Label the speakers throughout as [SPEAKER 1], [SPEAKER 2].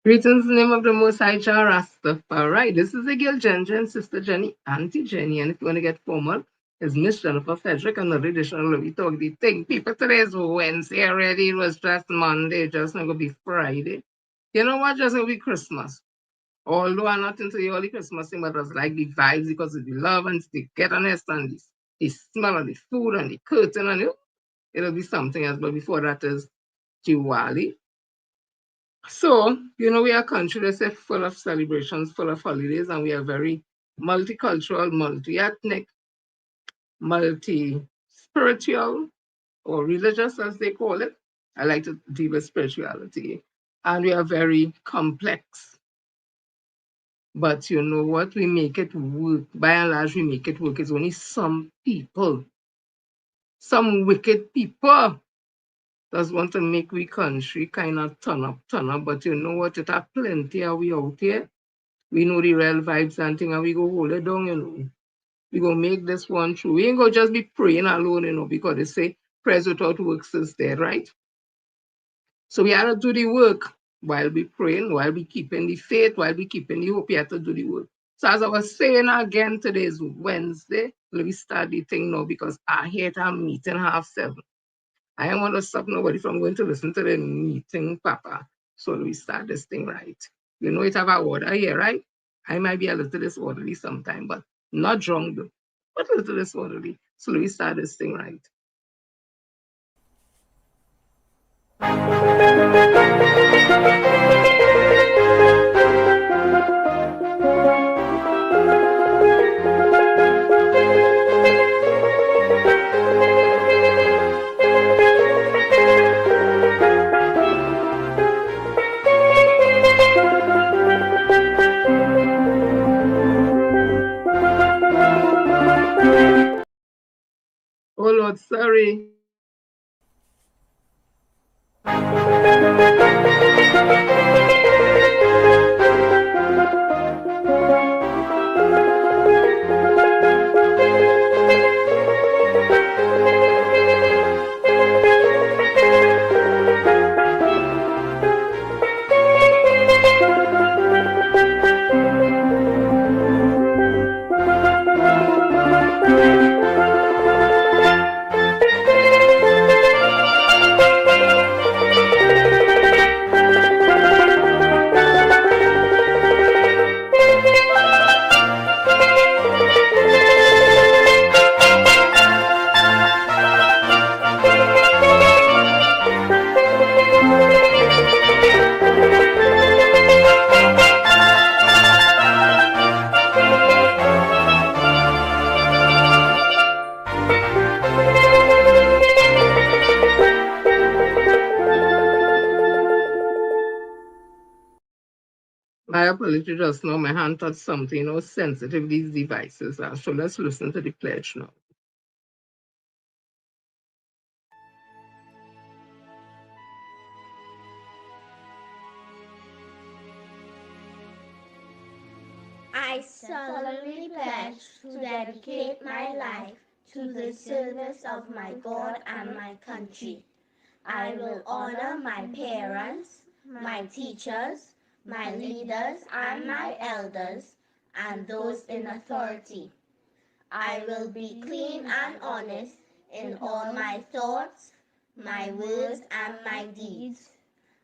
[SPEAKER 1] Greetings in the name of the Most High Jah Rastafari. This is the girl Ginger and Sister Jenny, Auntie Jenny. And if you want to get formal, it's Miss Jennifer Frederick and the additional We Talk D Ting. People, today is Wednesday already. It was just Monday, just not going to be Friday. You know what? Just going to be Christmas. Although I'm not into the early Christmas thing, but I was like the vibes because of the love and the togetherness and the smell of the food and the curtain and it'll be something else. But before that is Diwali. So, we are a country that's full of celebrations, full of holidays, and we are very multicultural, multi-ethnic, multi-spiritual, or religious, as they call it. I like to deal with spirituality. And we are very complex. But you know what? We make it work. By and large, we make it work. It's only some people, some wicked people does want to make we country kind of turn up. But you know what? It are plenty of we out here. We know the real vibes and thing, and we go hold it down. We go make this one true. We ain't gonna just be praying alone, because they say prayers without works is dead, right? So we have to do the work while we praying, while we keeping the faith, while we keeping the hope. We have to do the work. So as I was saying again, today is Wednesday. Let me start the thing now because I hate our meeting 7:30. I don't want to stop nobody from going to listen to the meeting, Papa. So we start this thing right. It have a order here, right? I might be a little disorderly sometime, but not drunk though, but a little disorderly. So we start this thing right. Oh Lord, sorry. My apology just now. My hand touched something, sensitive these devices are. So let's listen to the pledge now.
[SPEAKER 2] I solemnly pledge to dedicate my life to the service of my God and my country. I will honor my parents, my teachers, my leaders, and my elders, and those in authority. I will be clean and honest in all my thoughts, my words, and my deeds.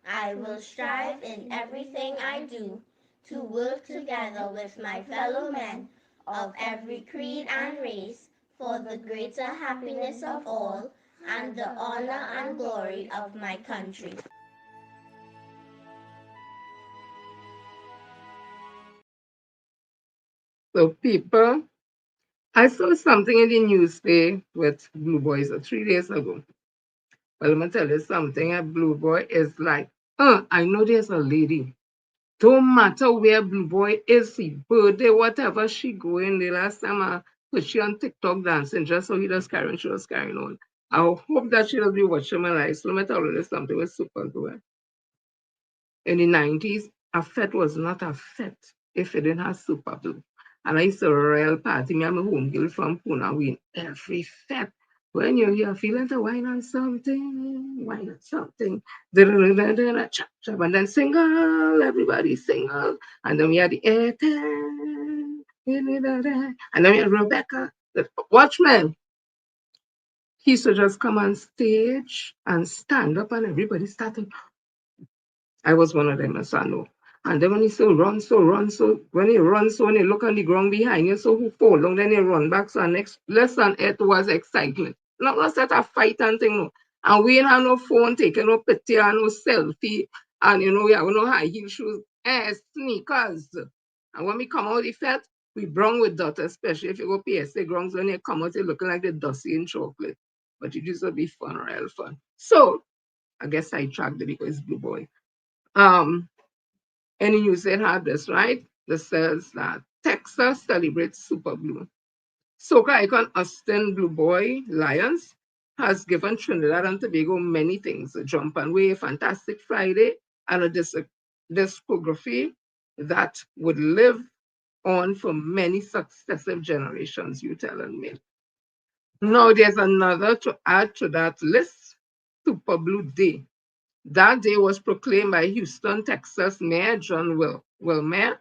[SPEAKER 2] I will strive in everything I do to work together with my fellow men of every creed and race for the greater happiness of all and the honor and glory of my country.
[SPEAKER 1] So people, I saw something in the news today with Blue Boys 3 days ago. Well, I'm gonna tell you something. A Blue Boy is like, I know there's a lady. Don't matter where Blue Boy is, his birthday, whatever she going. The last time I put she on TikTok dancing, just so he was carrying, she was carrying on. I hope that she will be watching my life. So let me tell you something with super good. In the 90s, a fete was not a fete if it didn't have Super Blue. And I used to real party. Me and my home girl from Pune, we every fete. When you're feeling to wine on something, chop, chop, and then single, everybody single. And then we had the Airtel, and then we had Rebecca. The Watchman, he used to just come on stage and stand up, and everybody started. I was one of them, as I know. And then when he when he runs, so when you look on the ground behind you, so who fall down, then he run back. So next lesson, it was excitement. Not set a fight and thing, no. And we ain't have no phone taking no picture and no selfie. And we have no high heel shoes, sneakers. And when we come out the fete, we brown with dot, especially if you go PSA grounds, when you come out, you're looking like the dusty in chocolate. But it used to be fun, real fun. So I guess I tracked it because Blue Boy. Um, any news that had this, right? This says that Texas celebrates Super Blue. Soca icon Austin Blue Boy Lions has given Trinidad and Tobago many things: a jump and wave, Fantastic Friday, and a discography that would live on for many successive generations, you telling me. Now there's another to add to that list, Super Blue Day. That day was proclaimed by Houston, Texas Mayor John Whitmer,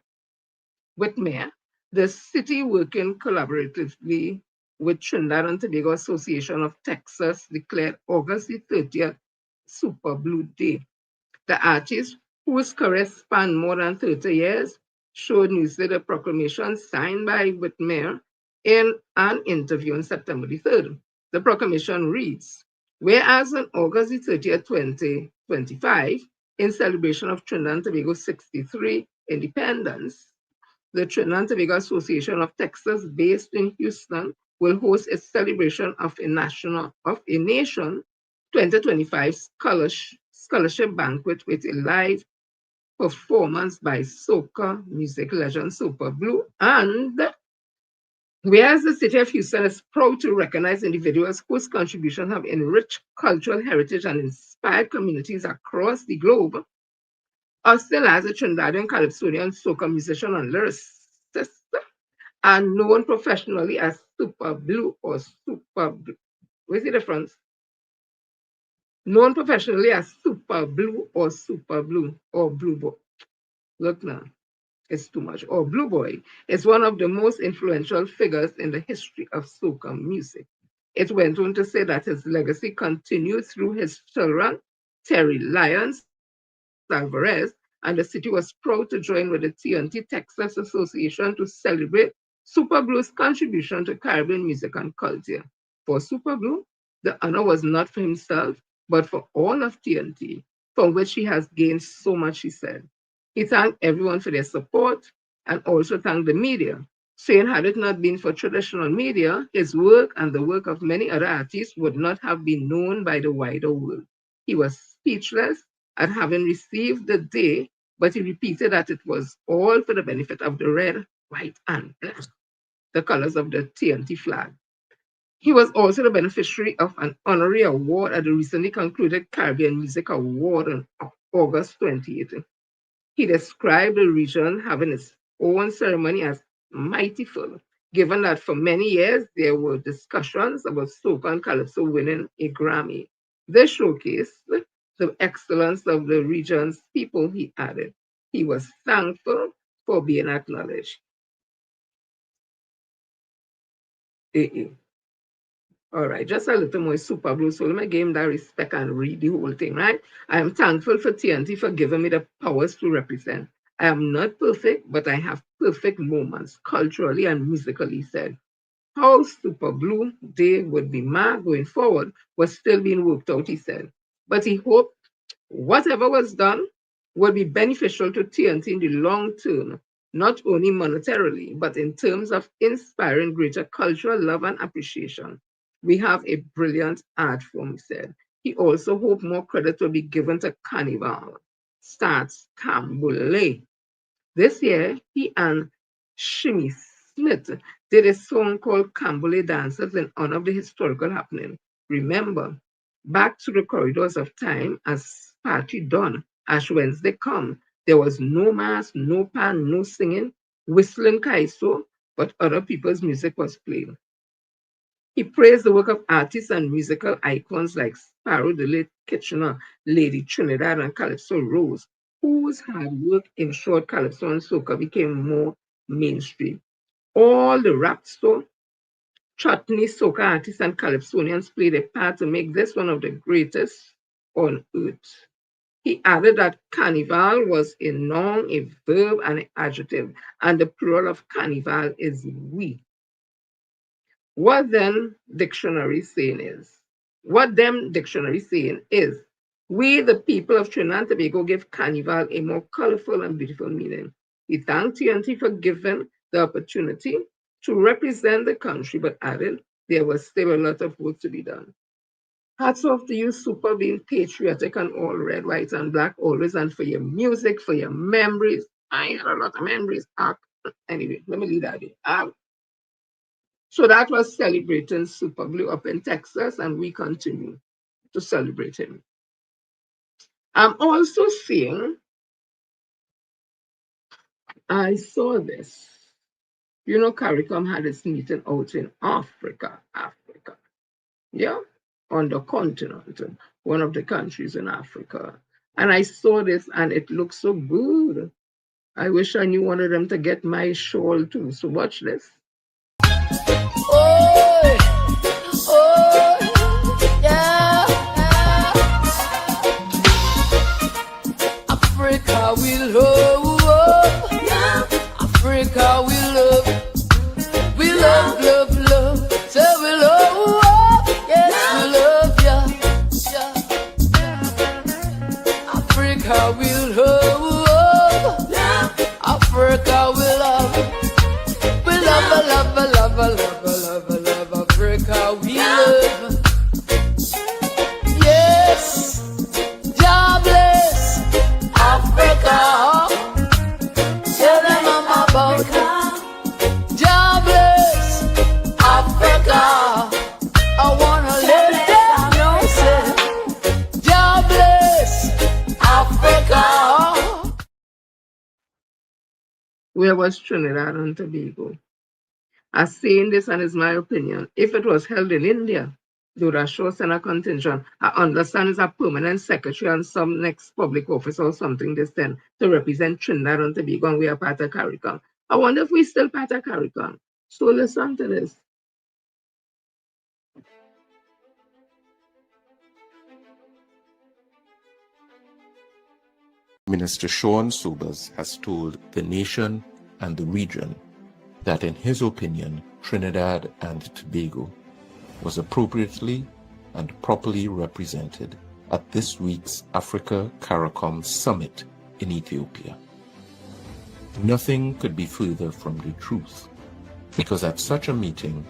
[SPEAKER 1] the city working collaboratively with Trinidad and Tobago Association of Texas declared August the 30th Super Blue Day. The artist, whose career spanned more than 30 years, showed newsletter the proclamation signed by Whitmer in an interview on September the 3rd. The proclamation reads, whereas on August the 30th, 2025, in celebration of Trinidad and Tobago's 63 independence, the Trinidad and Tobago Association of Texas, based in Houston, will host a celebration of a nation 2025 scholarship banquet with a live performance by soca music legend Super Blue. And whereas the city of Houston is proud to recognize individuals whose contributions have enriched cultural heritage and inspired communities across the globe, Austin as a Trinidadian Calypsonian soca musician and lyricist and known professionally as Super Blue or Super Blue. What's the difference? Known professionally as Super Blue or Super Blue or Blue Boy. Look now, it's too much. Or Blue Boy is one of the most influential figures in the history of soca music. It went on to say that his legacy continued through his children, Terry Lyons Alvarez, and the city was proud to join with the TNT Texas Association to celebrate Super Blue's contribution to Caribbean music and culture. For Super Blue, the honor was not for himself, but for all of TNT, from which he has gained so much, he said. He thanked everyone for their support and also thanked the media, saying had it not been for traditional media, his work and the work of many other artists would not have been known by the wider world. He was speechless at having received the day, but he repeated that it was all for the benefit of the red, white, and black, the colors of the TNT flag. He was also the beneficiary of an honorary award at the recently concluded Caribbean Music Award on August 28th. He described the region having its own ceremony as mightyful, given that for many years there were discussions about soca and calypso winning a Grammy. This showcased the excellence of the region's people, he added. He was thankful for being acknowledged. Eh. All right, just a little more Super Blue. So let me give him that respect and read the whole thing, right? I am thankful for TNT for giving me the powers to represent. I am not perfect, but I have perfect moments, culturally and musically, he said. How Super Blue Day would be marked going forward was still being worked out, he said. But he hoped whatever was done would be beneficial to TNT in the long term, not only monetarily, but in terms of inspiring greater cultural love and appreciation. We have a brilliant art form, he said. He also hoped more credit will be given to Carnival, Starts Cambule. This year, he and Shimmy Smith did a song called Cambule Dances in honor of the historical happening. Remember, back to the corridors of time as party done, Ash Wednesday come. There was no mass, no pan, no singing, whistling kaiso, but other people's music was playing. He praised the work of artists and musical icons like Sparrow, the late Kitchener, Lady Trinidad, and Calypso Rose, whose hard work ensured calypso and soca became more mainstream. All the rapsto, chutney, soca artists, and calypsonians played a part to make this one of the greatest on earth. He added that carnival was a noun, a verb, and an adjective, and the plural of carnival is we. What then dictionary saying is, what them dictionary saying is, we the people of Trinidad and Tobago give carnival a more colorful and beautiful meaning. We thank TNT for giving the opportunity to represent the country, but added there was still a lot of work to be done. Hats off to you, Super, being patriotic and all red, white, and black always, and for your music, for your memories. I had a lot of memories. Anyway, let me leave that there. So that was celebrating Super Blue up in Texas, and we continue to celebrate him. I'm also seeing, I saw this. You know, CARICOM had its meeting out in Africa. Yeah, on the continent, one of the countries in Africa. And I saw this and it looked so good. I wish I knew one of them to get my shawl too. So watch this. Oh, oh, yeah. Africa will love, Africa will love, we love, love, love, so we love, yes, we love ya. Africa will love, Africa will love, we love, love, love, love, love, love, Africa we love. Yes, God bless Africa. Tell them I'm about God bless Africa. I wanna let them know, say God bless Africa. Where was Trinidad and Tobago? I'm saying this, and it's my opinion. If it was held in India, they would have sure sent a contingent. I understand it's a permanent secretary and some next public office or something they send to represent Trinidad and Tobago, and we are part of CARICOM. I wonder if we still part of CARICOM. So listen to this.
[SPEAKER 3] Minister Sean Sobers has told the nation and the region that in his opinion, Trinidad and Tobago was appropriately and properly represented at this week's Africa CARICOM Summit in Ethiopia. Nothing could be further from the truth, because at such a meeting,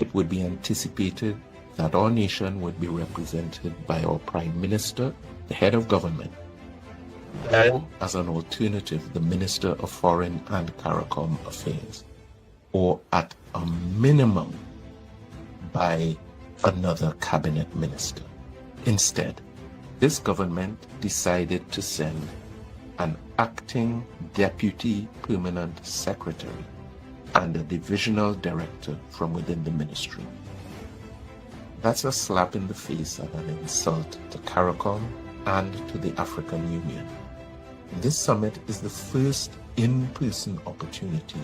[SPEAKER 3] it would be anticipated that our nation would be represented by our Prime Minister, the head of government, or as an alternative, the Minister of Foreign and CARICOM Affairs, or at a minimum by another cabinet minister. Instead, this government decided to send an acting deputy permanent secretary and a divisional director from within the ministry. That's a slap in the face and an insult to CARICOM and to the African Union. This summit is the first in-person opportunity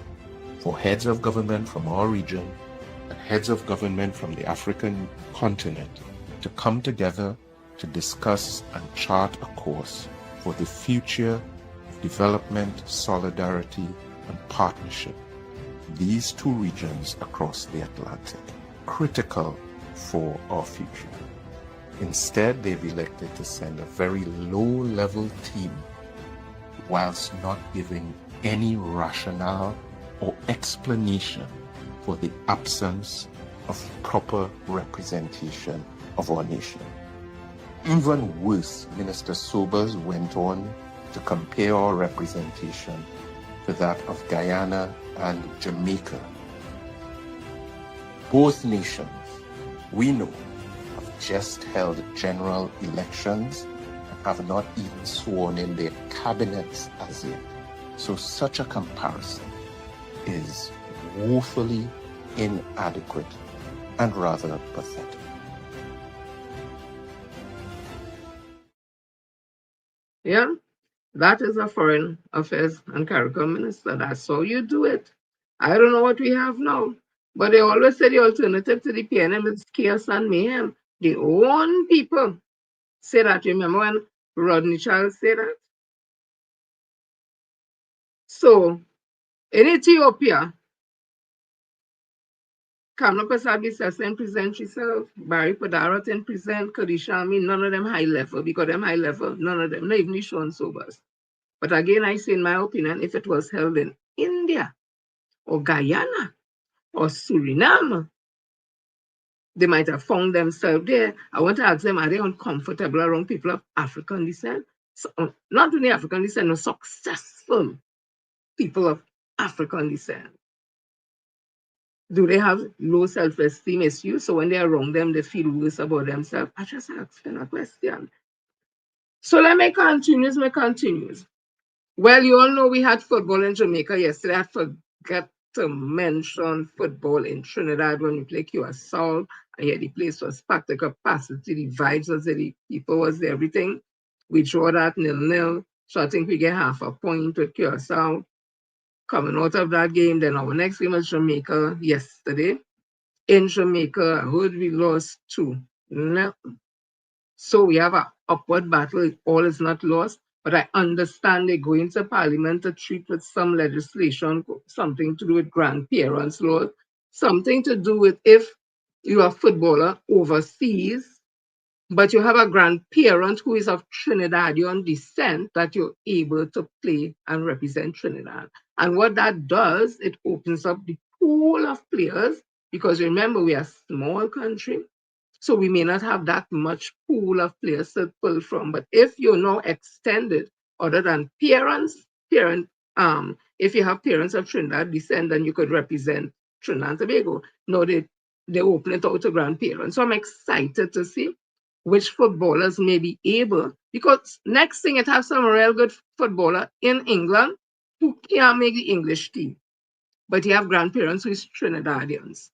[SPEAKER 3] for heads of government from our region and heads of government from the African continent to come together to discuss and chart a course for the future of development, solidarity, and partnership. These two regions across the Atlantic, critical for our future. Instead, they've elected to send a very low-level team whilst not giving any rationale or explanation for the absence of proper representation of our nation. Even worse, Minister Sobers went on to compare our representation to that of Guyana and Jamaica. Both nations, we know, have just held general elections and have not even sworn in their cabinets as yet. So such a comparison is woefully inadequate and rather pathetic.
[SPEAKER 1] Yeah, that is a foreign affairs and CARICOM minister. That's how you do it. I don't know what we have now, but they always say the alternative to the PNM is chaos and mayhem. The own people say that. Remember when Rodney Charles said that? So in Ethiopia, Kamla Kasabi Sesen present herself, Barry Padarat present, Kadishami, none of them high level, because them high level, none of them, not even Sean Sobers. But again, I say in my opinion, if it was held in India or Guyana or Suriname, they might have found themselves there. I want to ask them, are they uncomfortable around people of African descent? So, not only African descent, but successful people of African descent. Do they have low self-esteem issues? So when they're around them, they feel worse about themselves? I just asked them a question. So let me continue. Well, you all know we had football in Jamaica yesterday. I forgot to mention football in Trinidad when we played Curacao. I hear the place was packed to capacity. The vibes was there, the people was there, everything. We draw that 0-0. So I think we get half a point with Curacao. Coming out of that game, then our next game was Jamaica yesterday. In Jamaica, I heard we lost 2-0. So we have an upward battle. All is not lost. But I understand they go into Parliament to treat with some legislation, something to do with grandparents' law, something to do with if you're a footballer overseas, but you have a grandparent who is of Trinidadian descent, that you're able to play and represent Trinidad. And what that does, it opens up the pool of players, because remember, we are a small country. So we may not have that much pool of players to pull from. But if you're now extended, other than if you have parents of Trinidad descent, then you could represent Trinidad and Tobago. No, they open it out to grandparents. So I'm excited to see which footballers may be able, because next thing it has some real good footballer in England who can't make the English team. But you have grandparents who is Trinidadians.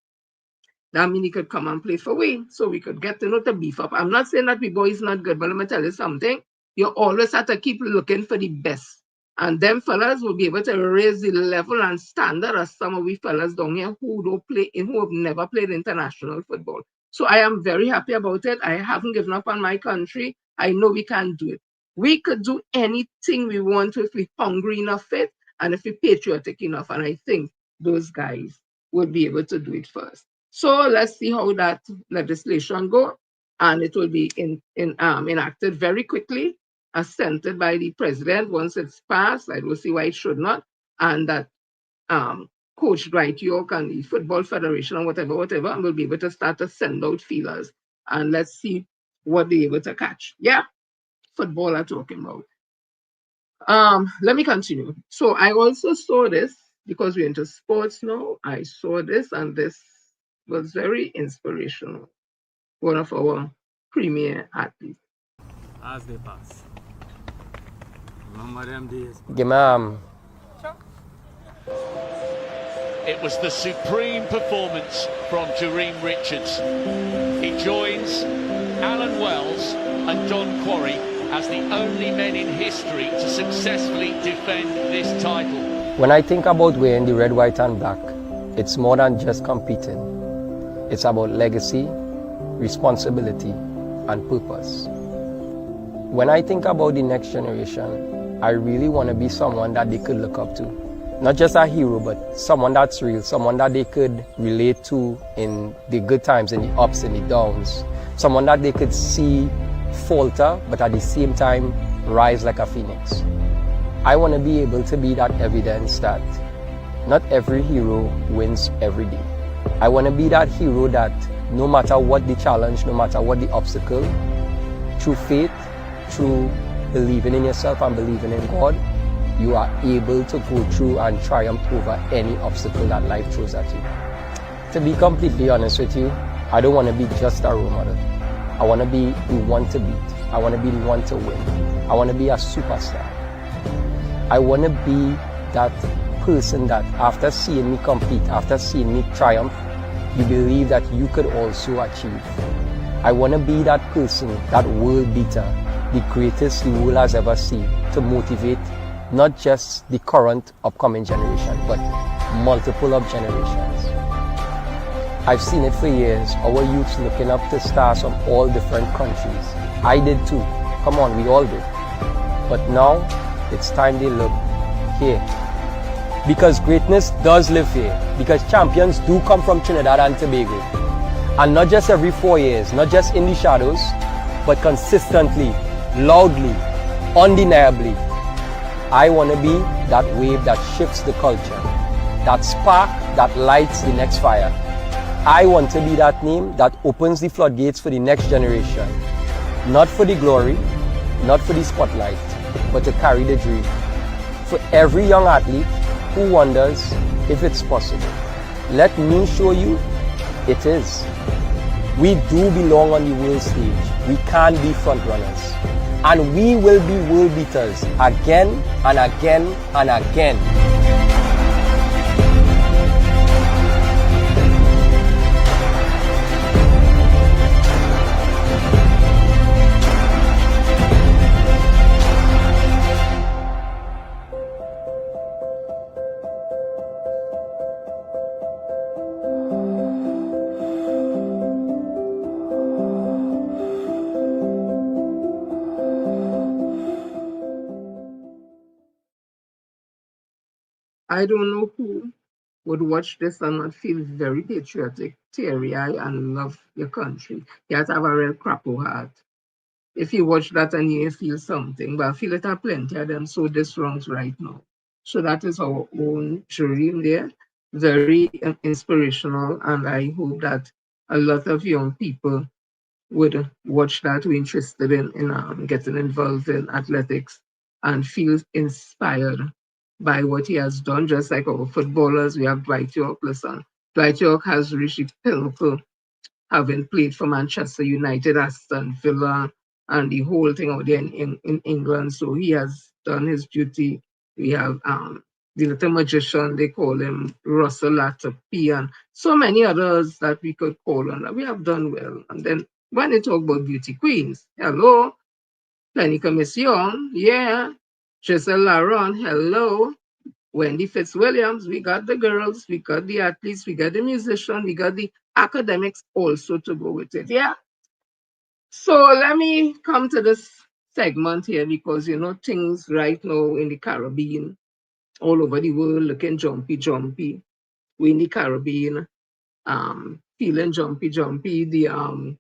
[SPEAKER 1] That means he could come and play for we, so we could get to know to beef up. I'm not saying that we boy is not good, but let me tell you something. You always have to keep looking for the best. And them fellas will be able to raise the level and standard of some of we fellas down here who don't play, who have never played international football. So I am very happy about it. I haven't given up on my country. I know we can do it. We could do anything we want if we're hungry enough for it and if we're patriotic enough. And I think those guys would be able to do it first. So let's see how that legislation go, and it will be enacted very quickly, assented by the president. Once it's passed, I don't see why it should not, and that Coach Dwight York and the Football Federation and whatever, will be able to start to send out feelers, and let's see what they're able to catch. Yeah, football I'm talking about. Let me continue. So I also saw this, because we're into sports now. I saw this, and this was very inspirational. One of our premier athletes.
[SPEAKER 4] As they pass. Remember them days.
[SPEAKER 5] It was the supreme performance from Jareem Richards. He joins Alan Wells and Don Quarry as the only men in history to successfully defend this title.
[SPEAKER 6] When I think about wearing the red, white and black, it's more than just competing. It's about legacy, responsibility, and purpose. When I think about the next generation, I really want to be someone that they could look up to. Not just a hero, but someone that's real, someone that they could relate to in the good times, in the ups and the downs. Someone that they could see falter, but at the same time, rise like a phoenix. I want to be able to be that evidence that not every hero wins every day. I want to be that hero that no matter what the challenge, no matter what the obstacle, through faith, through believing in yourself and believing in God, you are able to go through and triumph over any obstacle that life throws at you. To be completely honest with you, I don't want to be just a role model. I want to be the one to beat. I want to be the one to win. I want to be a superstar. I want to be that person that after seeing me compete, after seeing me triumph, you believe that you could also achieve. I want to be that person, that world beater, the greatest the world has ever seen, to motivate not just the current upcoming generation, but multiple of generations. I've seen it for years, our youths looking up to stars from all different countries. I did too. Come on, we all did. But now, it's time they look here. Because greatness does live here. Because champions do come from Trinidad and Tobago. And not just every 4 years, not just in the shadows, but consistently, loudly, undeniably. I want to be that wave that shifts the culture, that spark that lights the next fire. I want to be that name that opens the floodgates for the next generation. Not for the glory, not for the spotlight, but to carry the dream. For every young athlete who wonders if it's possible, let me show you it is. We do belong on the world stage. We can be front runners. And we will be world beaters again and again and again.
[SPEAKER 1] I don't know who would watch this and not feel very patriotic, teary-eyed, and love your country. You have to have a real crapo heart. If you watch that and you feel something, but I feel it are plenty of them so this wrongs right now. So that is our own dream there. Very inspirational, and I hope that a lot of young people would watch that, who are interested in getting involved in athletics and feel inspired by what he has done. Just like our footballers, we have Dwight York. Listen, Dwight York has reached the pinnacle, having played for Manchester United, Aston Villa, and the whole thing out there in England. So he has done his duty. We have the little magician, they call him Russell Latapi, and so many others that we could call on. We have done well. And then when they talk about beauty queens, hello, Lenica Miss Young, yeah, Giselle Laron, hello, Wendy Fitzwilliams, we got the girls, we got the athletes, we got the musician, we got the academics also to go with it. Yeah. So let me come to this segment here because you know things right now in the Caribbean, all over the world looking jumpy, jumpy. We in the Caribbean, feeling jumpy, jumpy. The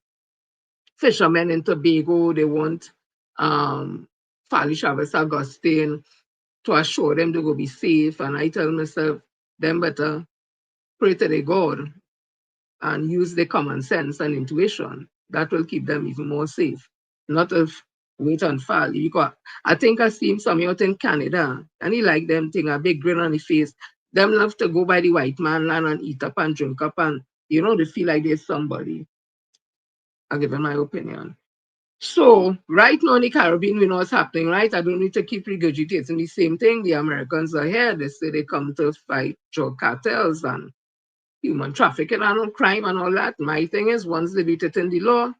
[SPEAKER 1] fishermen in Tobago, they want Fali Chavez Augustine to assure them they go be safe. And I tell myself, them better pray to their God and use their common sense and intuition. That will keep them even more safe. Not if wait and fall. Because I think I seen some out in Canada and he like them thing, a big grin on the face. Them love to go by the white man land and eat up and drink up and you know they feel like they're somebody. I'll give them my opinion. So right now in the Caribbean, we know what's happening, right? I don't need to keep regurgitating the same thing. The Americans are here. They say they come to fight drug cartels and human trafficking and crime and all that. My thing is, once they beat it in the law,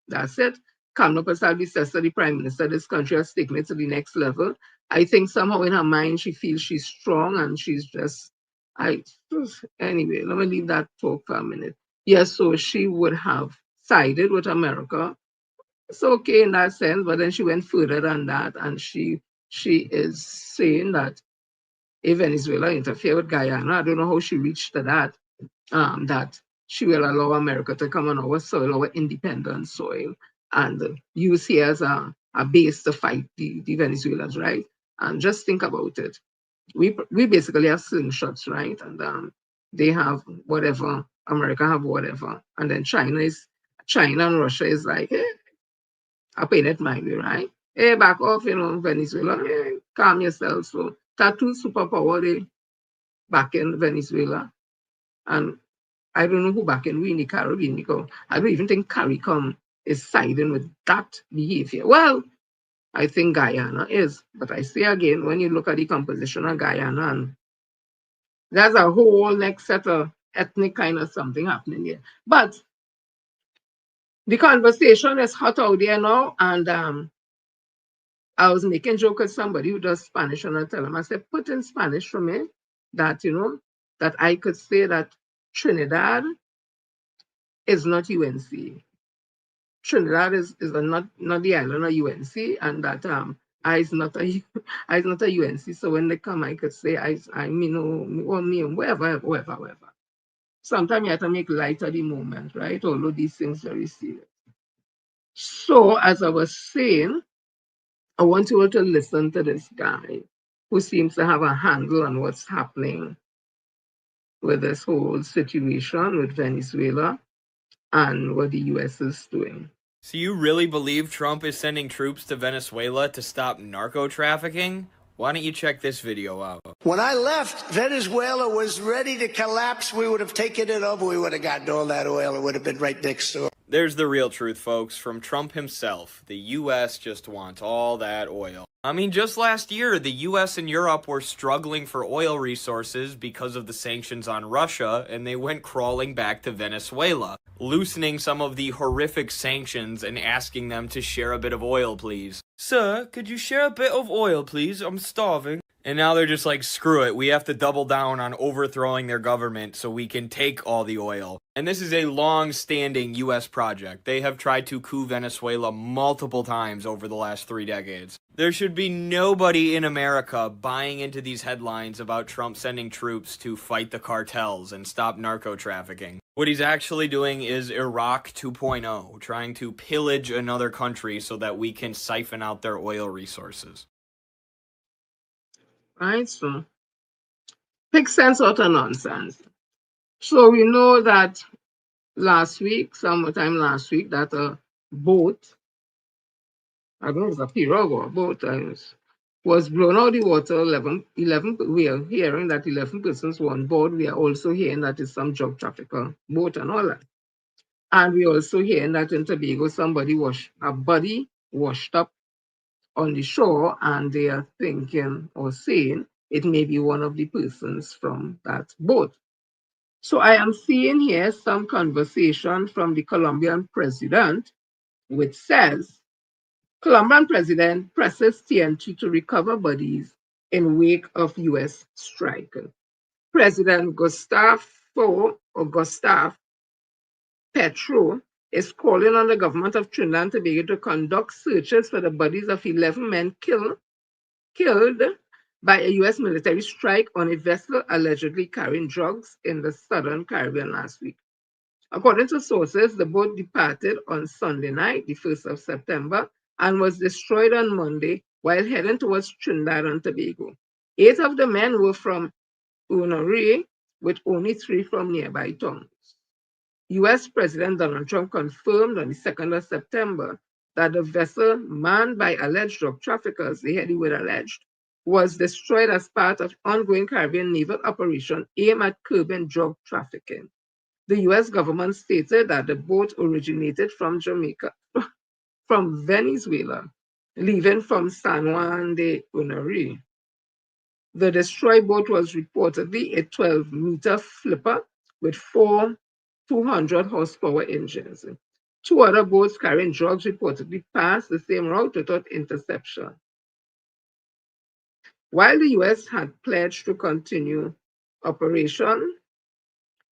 [SPEAKER 1] that's it. Kamala Persalvi says to the Prime Minister, this country has taken it to the next level. I think somehow in her mind she feels she's strong and she's just, anyway, let me leave that talk for a minute. Yes, so she would have sided with America. It's okay in that sense, but then she went further than that and she is saying that if Venezuela interfere with Guyana, I don't know how she reached to that she will allow America to come on our soil, our independent soil, and use here as a base to fight the Venezuelans, right? And just think about it. We basically have slingshots, right? And they have whatever, America have whatever. And then China and Russia is like, hey, I paint it my way, right? Hey, back off, Venezuela, hey, calm yourself. So tattoo superpower, they back in Venezuela. And I don't know who back in we in the Caribbean because I don't even think CARICOM is siding with that behavior. Well, I think Guyana is, but I say again, when you look at the composition of Guyana, and there's a whole next set of ethnic kind of something happening here. But the conversation is hot out there now, and I was making joke with somebody who does Spanish, and I tell him, I said, put in Spanish for me that, that I could say that Trinidad is not UNC. Trinidad is not the island of UNC, and that I is not a I is not a UNC. So when they come, I could say I mean or me wherever. Sometimes you have to make light of the moment, right? Although these things are very serious. So as I was saying, I want you all to listen to this guy who seems to have a handle on what's happening with this whole situation with Venezuela and what the US is doing.
[SPEAKER 7] So you really believe Trump is sending troops to Venezuela to stop narco trafficking? Why don't you check this video out?
[SPEAKER 8] When I left, Venezuela was ready to collapse. We would have taken it over. We would have gotten all that oil. It would have been right next door.
[SPEAKER 7] There's the real truth, folks, from Trump himself. The U.S. just wants all that oil. I mean, just last year, the U.S. and Europe were struggling for oil resources because of the sanctions on Russia, and they went crawling back to Venezuela, loosening some of the horrific sanctions and asking them to share a bit of oil, please. Sir, could you share a bit of oil, please? I'm starving. And now they're just like, screw it, we have to double down on overthrowing their government so we can take all the oil. And this is a long-standing U.S. project. They have tried to coup Venezuela multiple times over the last 3 decades. There should be nobody in America buying into these headlines about Trump sending troops to fight the cartels and stop narco trafficking. What he's actually doing is Iraq 2.0, trying to pillage another country so that we can siphon out their oil resources.
[SPEAKER 1] Right, so pick sense out of nonsense. So we know that sometime last week, that a boat, I don't know if it was a pirogue or a boat, was blown out of the water. 11, we are hearing that 11 persons were on board. We are also hearing that it's some drug trafficker boat and all that. And we also hearing that in Tobago, a body washed up on the shore, and they are thinking or saying it may be one of the persons from that boat. So I am seeing here some conversation from the Colombian president, which says, Colombian president presses TNT to recover bodies in wake of US strike. President Gustavo Petro is calling on the government of Trinidad and Tobago to conduct searches for the bodies of 11 men killed by a US military strike on a vessel allegedly carrying drugs in the southern Caribbean last week. According to sources, the boat departed on Sunday night, the 1st of September, and was destroyed on Monday while heading towards Trinidad and Tobago. 8 of the men were from Unare, with only 3 from nearby towns. US President Donald Trump confirmed on the 2nd of September that the vessel, manned by alleged drug traffickers, the heady word alleged, was destroyed as part of ongoing Caribbean naval operation aimed at curbing drug trafficking. The US government stated that the boat originated from Venezuela, leaving from San Juan de Unare. The destroyed boat was reportedly a 12-meter flipper with 4 200 horsepower engines. 2 other boats carrying drugs reportedly passed the same route without interception. While the US had pledged to continue operation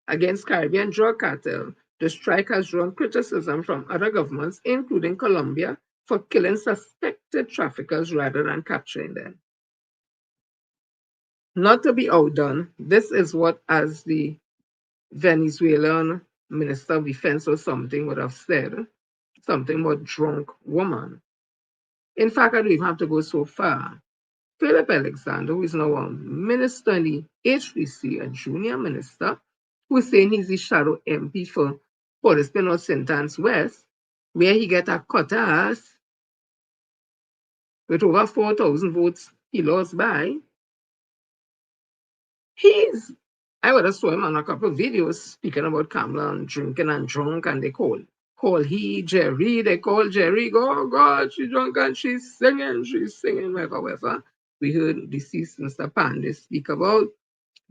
[SPEAKER 1] against Caribbean drug cartel, the strike has drawn criticism from other governments, including Colombia, for killing suspected traffickers rather than capturing them. Not to be outdone, this is what, as the Venezuelan Minister of Defense or something would have said, something about drunk woman. In fact, I don't even have to go so far. Philip Alexander, who is now a minister in the HBC, a junior minister, who is saying he's the shadow MP for Port au Prince or St. Anne's West, where he get a cut ass with over 4,000 votes he lost by. I would have saw him on a couple of videos speaking about Kamala and drinking and drunk, and they call Jerry, they call Jerry, oh God, she's drunk and she's singing, whatever. We heard deceased Mr. Pandey speak about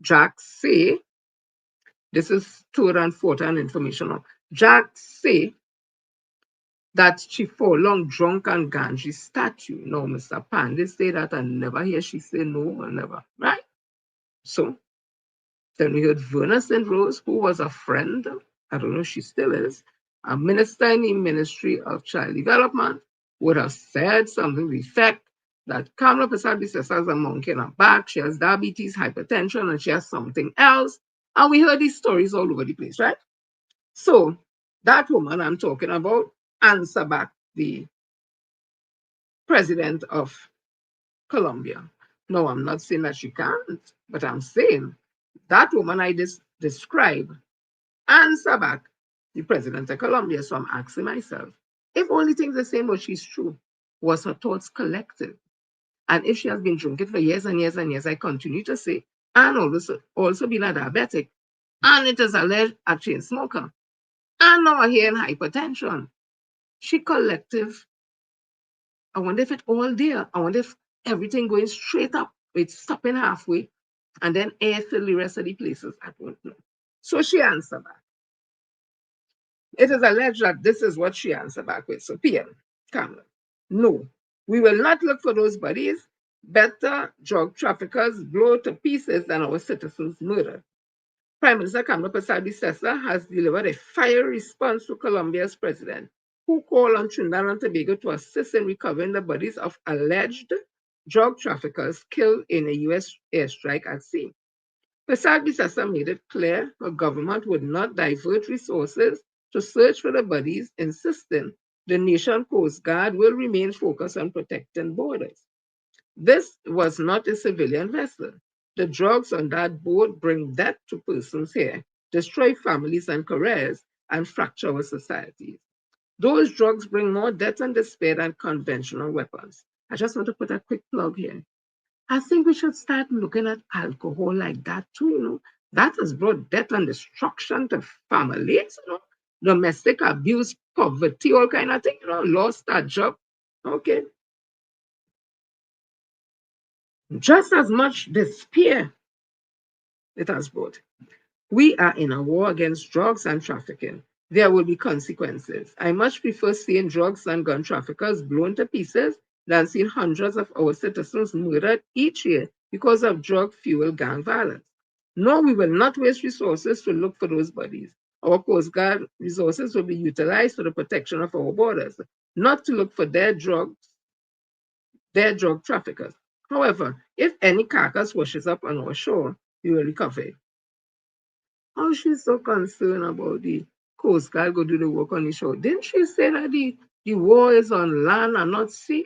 [SPEAKER 1] Jack say This is third and fourth and informational. Jack say that she fall long drunk and ganji statue. No, Mr. Pandey say that and never hear she say no and never. Right? So then we heard Verna St. Rose, who was a friend, I don't know if she still is, a minister in the Ministry of Child Development, would have said something to the effect that Kamala Persad-Bissessar has a monkey in her back, she has diabetes, hypertension, and she has something else. And we heard these stories all over the place, right? So that woman I'm talking about answered back the president of Colombia. No, I'm not saying that she can't, but I'm saying that woman I described answer back the president of Colombia. So I'm asking myself, if only things the same, but she's true, was her thoughts collective? And if she has been drinking for years and years and years, I continue to say, and also been a diabetic, and it is alleged a chain smoker, and now here in hypertension. She collective. I wonder if it all there. I wonder if everything going straight up, it's stopping halfway, and then air fill the rest of the places. I don't know. So she answered back. It is alleged that this is what she answered back with. So PM, Kamala, no, we will not look for those bodies. Better drug traffickers blow to pieces than our citizens murdered. Prime Minister Kamala Persad-Bissessar has delivered a fiery response to Colombia's president, who called on Trinidad and Tobago to assist in recovering the bodies of alleged drug traffickers killed in a U.S. airstrike at sea. Persad-Bissessar made it clear her government would not divert resources to search for the bodies, insisting the nation Coast Guard will remain focused on protecting borders. This was not a civilian vessel. The drugs on that boat bring death to persons here, destroy families and careers, and fracture our societies. Those drugs bring more death and despair than conventional weapons. I just want to put a quick plug here. I think we should start looking at alcohol like that too, That has brought death and destruction to families, domestic abuse, poverty, all kind of thing, lost a job. Okay. Just as much despair it has brought. We are in a war against drugs and trafficking. There will be consequences. I much prefer seeing drugs and gun traffickers blown to pieces than seeing hundreds of our citizens murdered each year because of drug-fueled gang violence. No, we will not waste resources to look for those bodies. Our Coast Guard resources will be utilized for the protection of our borders, not to look for their drug traffickers. However, if any carcass washes up on our shore, we will recover it. How she's so concerned about the Coast Guard go do the work on the shore? Didn't she say that the war is on land and not sea?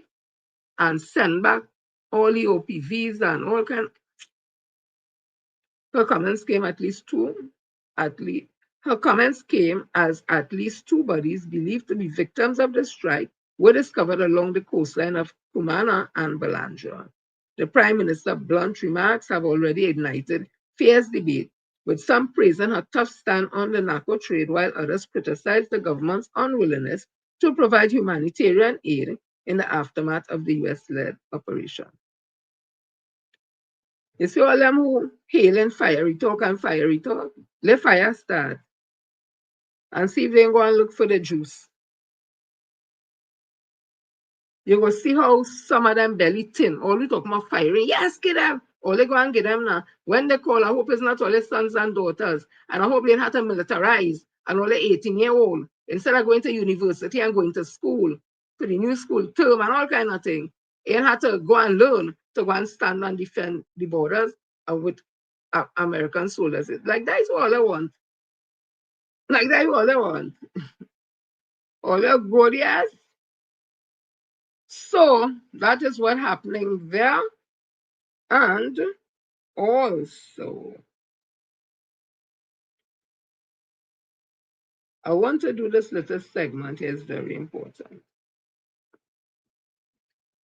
[SPEAKER 1] And send back all the OPVs and all kind. Her comments came her comments came as at least two bodies believed to be victims of the strike were discovered along the coastline of Cumana and Belandra. The Prime Minister's blunt remarks have already ignited fierce debate, with some praising her tough stand on the narco trade while others criticize the government's unwillingness to provide humanitarian aid in the aftermath of the US-led operation. You see all them who hailing fiery talk and fiery talk, let fire start and see if they go and look for the juice. You go see how some of them belly thin. All we talk about firing, yes, get them. All they go and get them now. When they call, I hope it's not all their sons and daughters. And I hope they have to militarize and all the 18-year-old instead of going to university and going to school for the new school term and all kind of thing. They have to go and learn to go and stand and defend the borders with American soldiers. Like that is all I want. Like that is all I want. All your good, yes. So that is what happening there. And also, I want to do this little segment here, it's very important.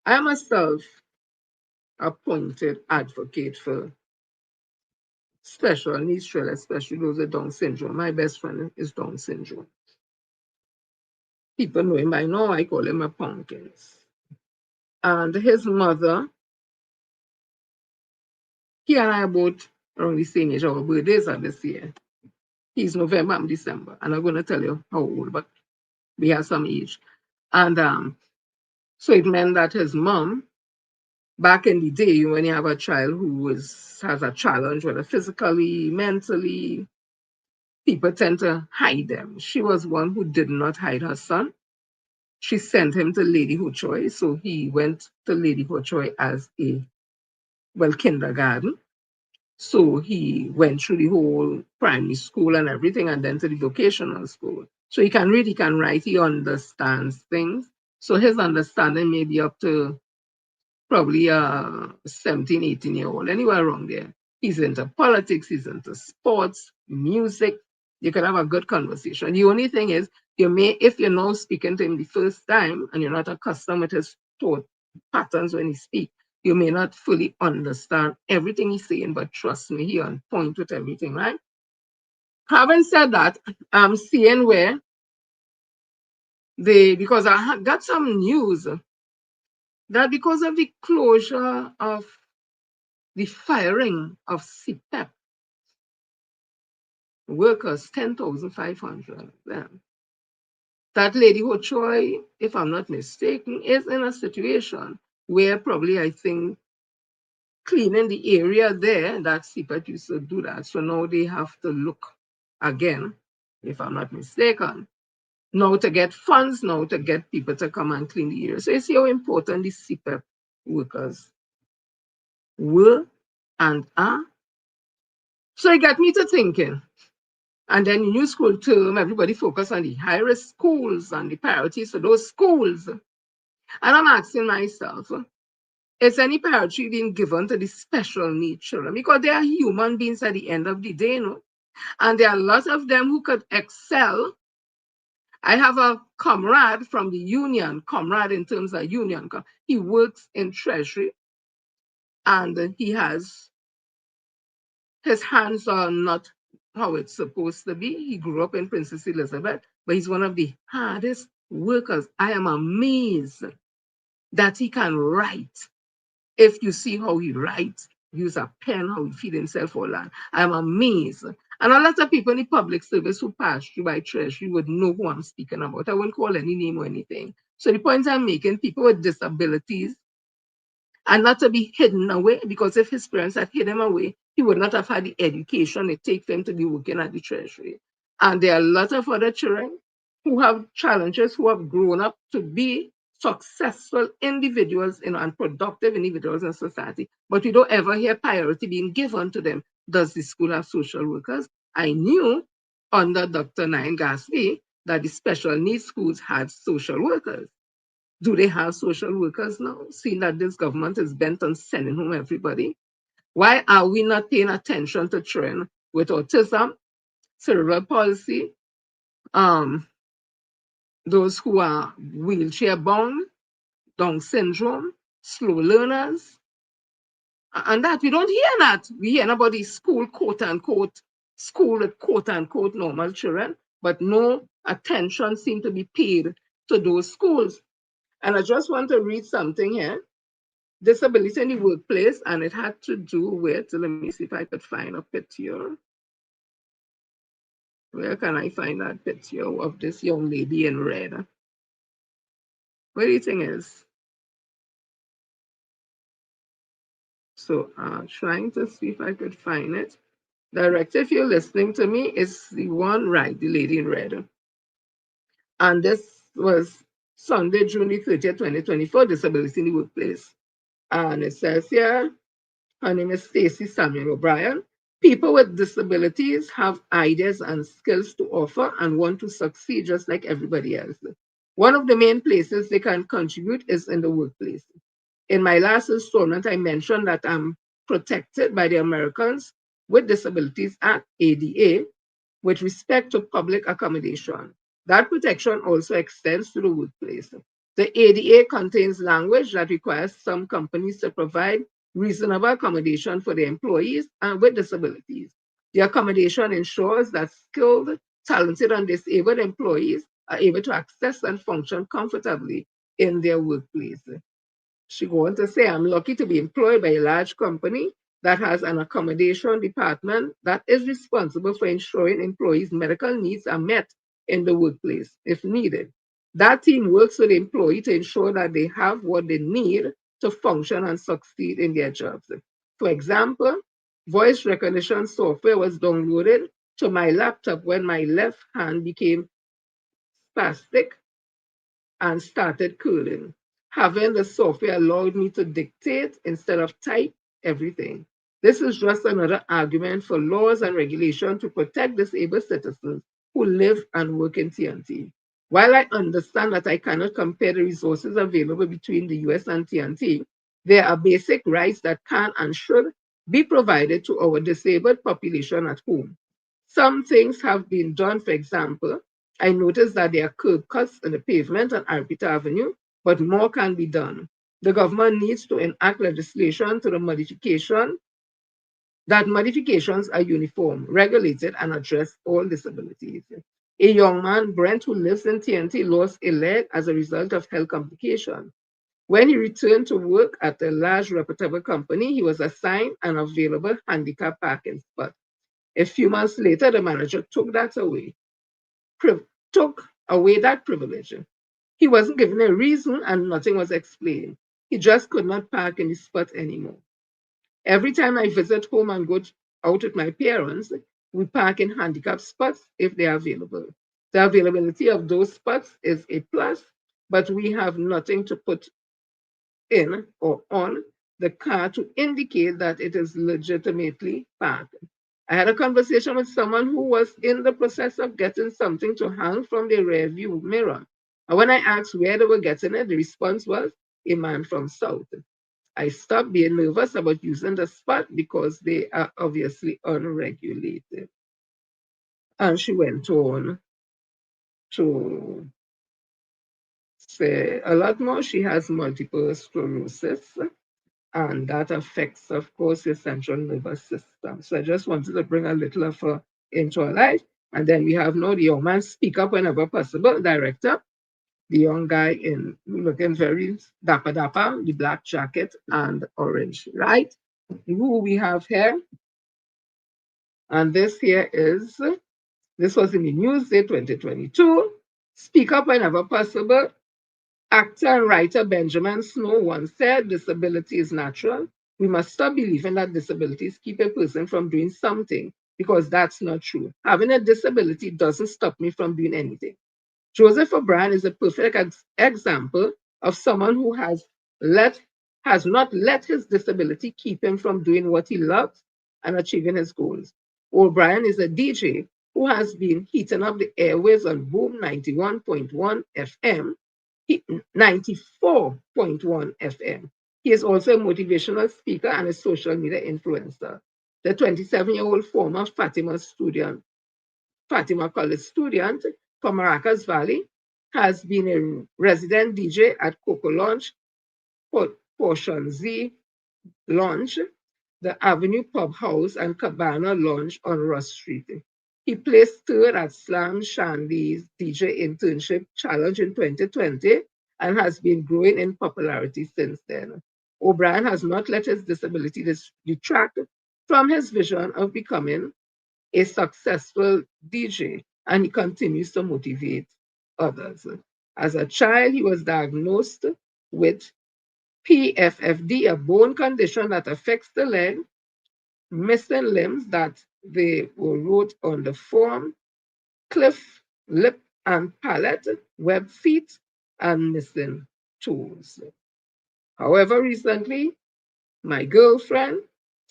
[SPEAKER 1] I am a self-appointed advocate for special needs children, especially those with Down syndrome. My best friend is Down syndrome. People know him by now, I call him a pumpkins. And his mother, he and I are both around the same age. Our birthdays are this year. He's November, I'm December. I'm not going to tell you how old, but we have some age. And so it meant that his mom, back in the day, when you have a child who has a challenge, whether physically, mentally, people tend to hide them. She was one who did not hide her son. She sent him to Lady Ho Choi, so he went to Lady Ho Choi as kindergarten. So he went through the whole primary school and everything, and then to the vocational school. So he can read, he can write, he understands things. So his understanding may be up to probably a 17, 18-year-old, anywhere around there. He's into politics, he's into sports, music. You can have a good conversation. The only thing is, if you're now speaking to him the first time and you're not accustomed with his thought patterns when he speaks, you may not fully understand everything he's saying, but trust me, he's on point with everything, right? Having said that, I'm seeing where because I got some news that because of the closure of the firing of CPEP workers, 10,500 them. That Lady Ho Choi, if I'm not mistaken, is in a situation where probably I think cleaning the area there, that CPEP used to do that. So now they have to look again, if I'm not mistaken, now to get funds, now to get people to come and clean the area. So you see how important the CPEP workers were and are. So it got me to thinking. And then in new school term, everybody focus on the high-risk schools and the priorities for those schools. And I'm asking myself, is any priority being given to the special needs children? Because they are human beings at the end of the day, and there are lots of them who could excel. I have a comrade from the union, comrade in terms of union. He works in Treasury, and his hands are not how it's supposed to be. He grew up in Princess Elizabeth, but he's one of the hardest workers. I am amazed that he can write. If you see how he writes, use a pen, how he feed himself all that. I'm amazed. And a lot of people in the public service who pass through by Treasury would know who I'm speaking about. I won't call any name or anything. So the point I'm making, people with disabilities and not to be hidden away, because if his parents had hid him away, he would not have had the education it takes him to be working at the Treasury. And there are a lot of other children who have challenges, who have grown up to be successful individuals and productive individuals in society, but we don't ever hear priority being given to them. Does the school have social workers? I knew under Dr. Nine Gasby that the special needs schools had social workers. Do they have social workers now, seeing that this government is bent on sending home everybody? Why are we not paying attention to children with autism, cerebral palsy, those who are wheelchair bound, Down syndrome, slow learners? And that we don't hear that. We hear about the school, quote unquote, school with quote unquote normal children, but no attention seems to be paid to those schools. And I just want to read something here. Disability in the workplace, and it had to do with, let me see if I could find a picture. Where can I find that picture of this young lady in red? Where do you think is? So trying to see if I could find it. Director, if you're listening to me, it's the one right, the lady in red. And this was Sunday, June 30th, 2024, disability in the workplace. And it says here, her name is Stacey Samuel O'Brien. People with disabilities have ideas and skills to offer and want to succeed just like everybody else. One of the main places they can contribute is in the workplace. In my last installment, I mentioned that I'm protected by the Americans with Disabilities Act, ADA, with respect to public accommodation. That protection also extends to the workplace. The ADA contains language that requires some companies to provide reasonable accommodation for their employees and with disabilities. The accommodation ensures that skilled, talented, and disabled employees are able to access and function comfortably in their workplace. She goes on to say, I'm lucky to be employed by a large company that has an accommodation department that is responsible for ensuring employees' medical needs are met in the workplace if needed. That team works with the employee to ensure that they have what they need to function and succeed in their jobs. For example, voice recognition software was downloaded to my laptop when my left hand became spastic and started curling. Having the software allowed me to dictate instead of type everything. This is just another argument for laws and regulation to protect disabled citizens who live and work in TNT. While I understand that I cannot compare the resources available between the US and TNT, there are basic rights that can and should be provided to our disabled population at home. Some things have been done. For example, I noticed that there are curb cuts in the pavement on Arpita Avenue, but more can be done. The government needs to enact legislation to the modifications are uniform, regulated, and address all disabilities. A young man, Brent, who lives in TNT, lost a leg as a result of health complications. When he returned to work at a large reputable company, he was assigned an available handicap parking spot. A few months later, the manager took away that privilege. He wasn't given a reason and nothing was explained. He just could not park in his spot anymore. Every time I visit home and go out with my parents, we park in handicap spots if they are available. The availability of those spots is a plus, but we have nothing to put in or on the car to indicate that it is legitimately parked. I had a conversation with someone who was in the process of getting something to hang from the rear view mirror. And when I asked where they were getting it, the response was a man from South. I stopped being nervous about using the spot because they are obviously unregulated. And she went on to say a lot more. She has multiple sclerosis, and that affects, of course, your central nervous system. So I just wanted to bring a little of her into our life. And then we have now the young man, speak up whenever possible, director, the young guy in looking very dapper dapper, the black jacket and orange, right? Who we have here, and this was in the Newsday 2022. Speak up whenever possible. Actor and writer Benjamin Snow once said, disability is natural. We must stop believing that disabilities keep a person from doing something, because that's not true. Having a disability doesn't stop me from doing anything. Joseph O'Brien is a perfect example of someone who has not let his disability keep him from doing what he loves and achieving his goals. O'Brien is a DJ who has been heating up the airways on Boom 91.1 FM, 94.1 FM. He is also a motivational speaker and a social media influencer. The 27-year-old former Fatima College student from Maracas Valley, has been a resident DJ at Coco Lounge, Portion Z Lounge, the Avenue Pub House, and Cabana Lounge on Ross Street. He placed third at Slam Shandy's DJ Internship Challenge in 2020 and has been growing in popularity since then. O'Brien has not let his disability detract from his vision of becoming a successful DJ, and he continues to motivate others. As a child, he was diagnosed with PFFD, a bone condition that affects the leg, missing limbs that they were wrote on the form, cleft lip and palate, web feet, and missing toes. However, recently, my girlfriend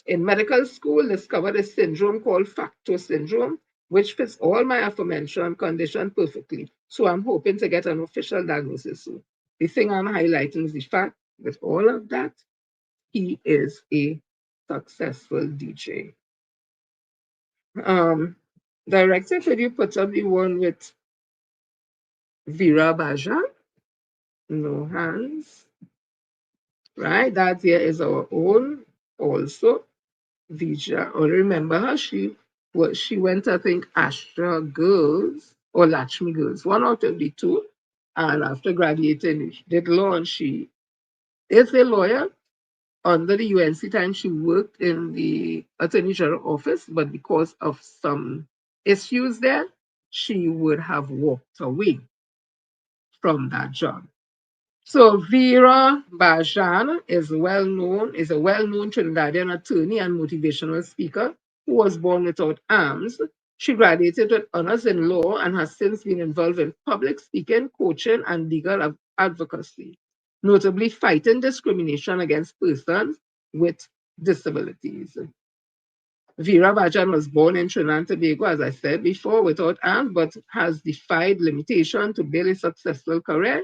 [SPEAKER 1] in medical school discovered a syndrome called factor syndrome, which fits all my aforementioned condition perfectly. So I'm hoping to get an official diagnosis soon. The thing I'm highlighting is the fact with all of that, he is a successful DJ. Director, could you put up the one with Vera Baja? No hands. Right, that here is our own also. Vija, or remember her? She went, I think, Astra Girls or Lakshmi Girls, one out of the two. And after graduating, she did law, and she is a lawyer under the UNC time, she worked in the Attorney General office, but because of some issues there, she would have walked away from that job. So Vera Bajan is a well-known Trinidadian attorney and motivational speaker who was born without arms. She graduated with honors in law and has since been involved in public speaking, coaching, and legal advocacy, notably fighting discrimination against persons with disabilities. Vera Bajan was born in Trinidad and Tobago, as I said before, without arms, but has defied limitation to build a successful career.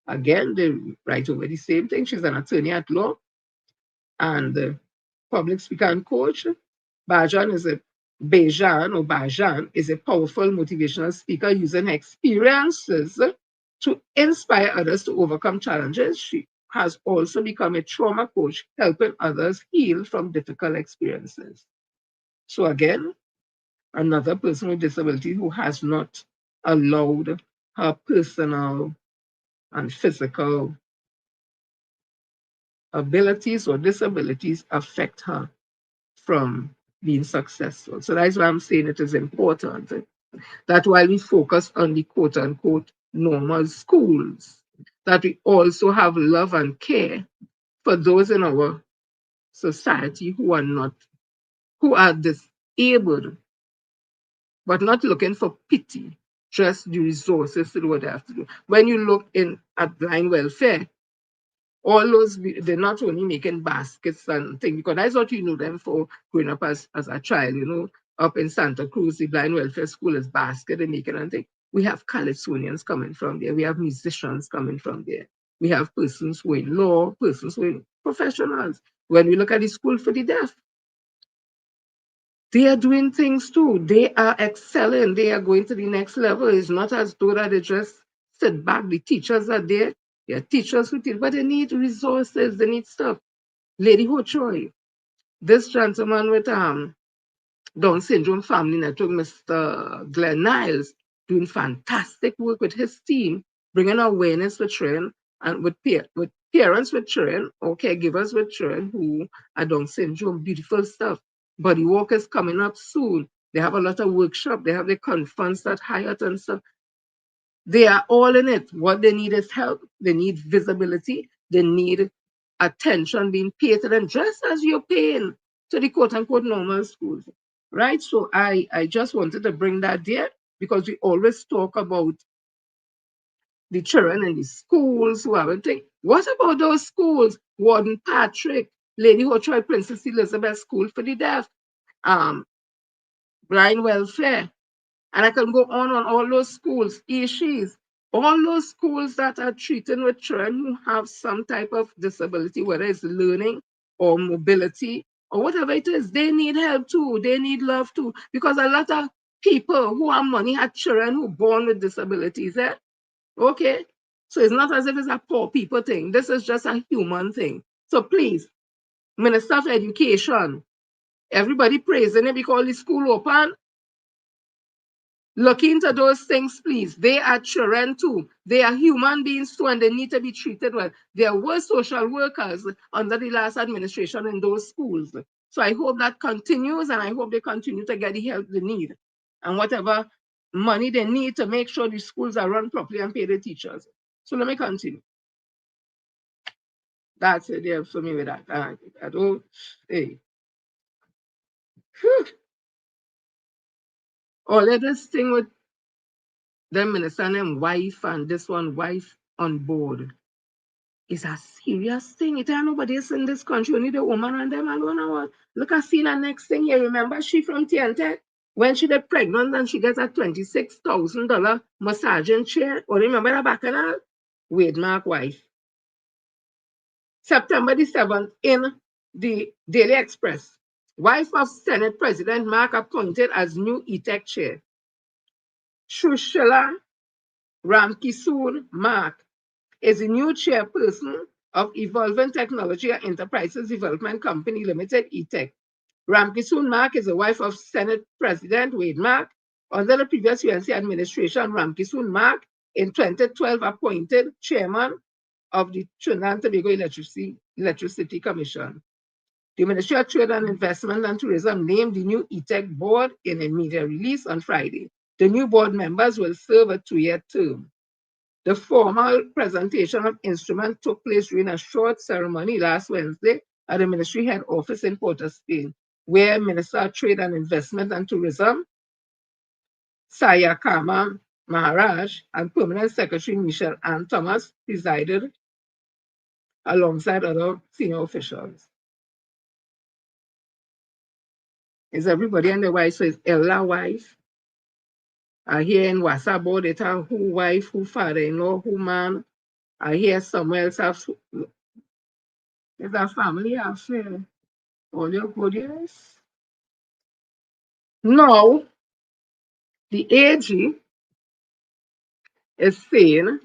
[SPEAKER 1] Again, they write over the same thing. She's an attorney at law and public speaker and coach. Bajan is a Bajan is a powerful motivational speaker using experiences to inspire others to overcome challenges. She has also become a trauma coach, helping others heal from difficult experiences. So again, another person with disability who has not allowed her personal and physical abilities or disabilities affect her from being successful. So that's why I'm saying it is important that while we focus on the quote unquote normal schools, that we also have love and care for those in our society who are disabled, but not looking for pity, just the resources to do what they have to do. When you look at blind welfare, all those, they're not only making baskets and things, because that's what you know them for growing up as a child, up in Santa Cruz, the blind welfare school is basket and making and things. We have Californians coming from there. We have musicians coming from there. We have persons who are in law, persons who are in professionals. When we look at the school for the deaf, they are doing things too. They are excelling. They are going to the next level. It's not as though that they just sit back. The teachers are there. There are teachers who teach, but they need resources. They need stuff. Lady Ho Choi, this gentleman with Down Syndrome Family Network, Mr. Glenn Niles, doing fantastic work with his team, bringing awareness for children and with parents with children or caregivers with children who are Down Syndrome. Beautiful stuff. Body Walk is coming up soon. They have a lot of workshops. They have the conference at Hyatt and stuff. They are all in it. What they need is help. They need visibility. They need attention being paid to them, just as you're paying to the quote unquote normal schools. Right? So I just wanted to bring that there because we always talk about the children in the schools who haven't taken. What about those schools? Warden Patrick, Lady Ho Choi, Princess Elizabeth School for the Deaf, blind welfare. And I can go on all those schools, Ishis, all those schools that are treating with children who have some type of disability, whether it's learning or mobility or whatever it is, they need help too. They need love too. Because a lot of people who have money had children who born with disabilities. Okay? So it's not as if it's a poor people thing. This is just a human thing. So please, Minister of Education, everybody praising it because the school open. Look into those things, please. They are children too. They are human beings too, and they need to be treated well. There were social workers under the last administration in those schools. So I hope that continues, and I hope they continue to get the help they need. And whatever money they need to make sure the schools are run properly and pay the teachers. So let me continue. That's it there for me with that. I don't, hey. Whew. All of this thing with them minister and them wife and this one wife on board is a serious thing. It ain't nobody else in this country, only the woman and them alone. Look at see the next thing here. Remember she from TNT? When she get pregnant and she gets a $26,000 massaging chair. Or remember that bacchanal? Wade Mark wife. September the 7th in the Daily Express. Wife of Senate President Mark appointed as new ETEC chair. Shushila Ramkisoon Mark is the new chairperson of Evolving Technology and Enterprises Development Company Limited, ETEC. Ramkisoon Mark is the wife of Senate President Wade Mark. Under the previous UNC administration, Ramkisoon Mark in 2012 appointed chairman of the Trinidad and Tobago Electricity Commission. The Ministry of Trade and Investment and Tourism named the new ETEC board in a media release on Friday. The new board members will serve a 2-year term. The formal presentation of instruments took place during a short ceremony last Wednesday at the ministry head office in Port of Spain, where Minister of Trade and Investment and Tourism, Sayakama Maharaj, and Permanent Secretary Michelle Ann Thomas presided alongside other senior officials. Is everybody and the wife? So it's Ella wife. I hear in WhatsApp they tell who wife, who father-in-law, who man. I hear somewhere else have it's a family affair. All your good years. Now, the AG is saying,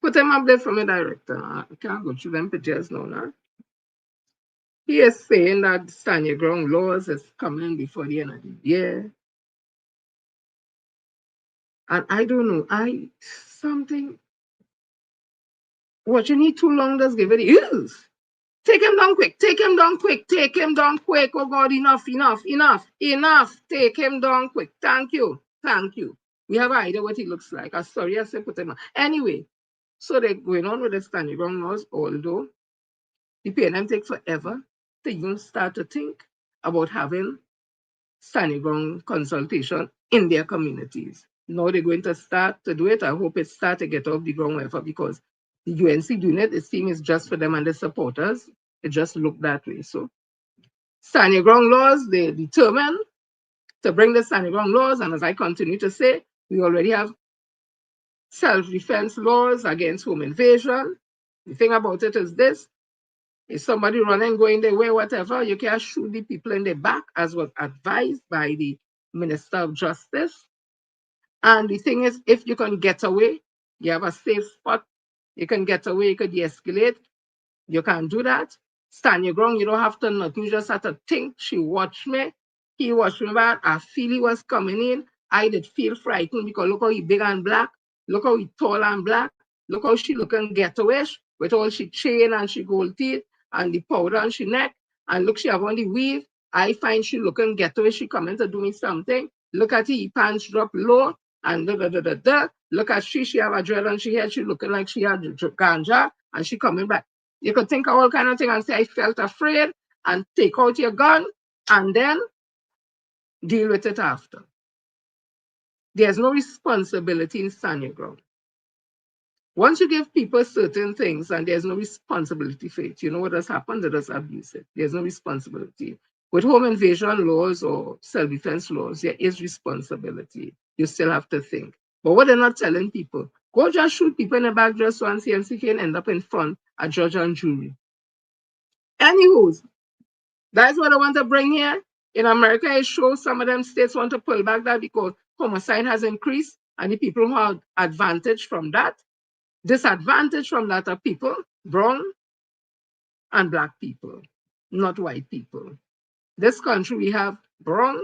[SPEAKER 1] put him up there from the director. I can't go through them pictures now. Nah? He is saying that stand your ground laws is coming before the end of the year. And I don't know, something, what you need too long, just give it is. Take him down quick, take him down quick, take him down quick. Oh God, enough. Take him down quick. Thank you. We have an idea what he looks like. I'm sorry, I said put him on. Anyway, so they're going on with the standing ground laws, although the PNM take forever to even start to think about having standing ground consultation in their communities. Now they're going to start to do it. I hope it starts to get off the ground wherever, because the UNC doing it seems it's just for them and the supporters. It just looked that way. So standing ground laws, they determined to bring the standing ground laws. And as I continue to say, we already have self-defense laws against home invasion. The thing about it is this: if somebody running, going their way, whatever, you can shoot the people in the back, as was advised by the Minister of Justice. And the thing is, if you can get away, you have a safe spot, you can get away, you could de-escalate, you can do that. Stand your ground, you don't have to nothing, you just have to think. She watched me, he watched me back, I feel he was coming in. I did feel frightened because look how he big and black, look how he tall and black, look how she looking ghettoish with all she chain and she gold teeth and the powder on she neck, and look, she have on the weave. I find she looking ghettoish, she coming to do me something. Look at he pants drop low, and look at she have a dread on she head, she looking like she had ganja, and she coming back. You could think of all kind of things and say, I felt afraid, and take out your gun, and then deal with it after. There's no responsibility in stand your ground. Once you give people certain things and there's no responsibility for it, you know what has happened? They just abuse it. There's no responsibility. With home invasion laws or self-defense laws, there is responsibility. You still have to think. But what they're not telling people, go just shoot people in the back just once and see can end up in front a judge and jury. Anywho, that's what I want to bring here. In America, it shows some of them states want to pull back that because homicide has increased, and the people who have advantage from that, disadvantage from that are people, brown and black people, not white people. This country, we have brown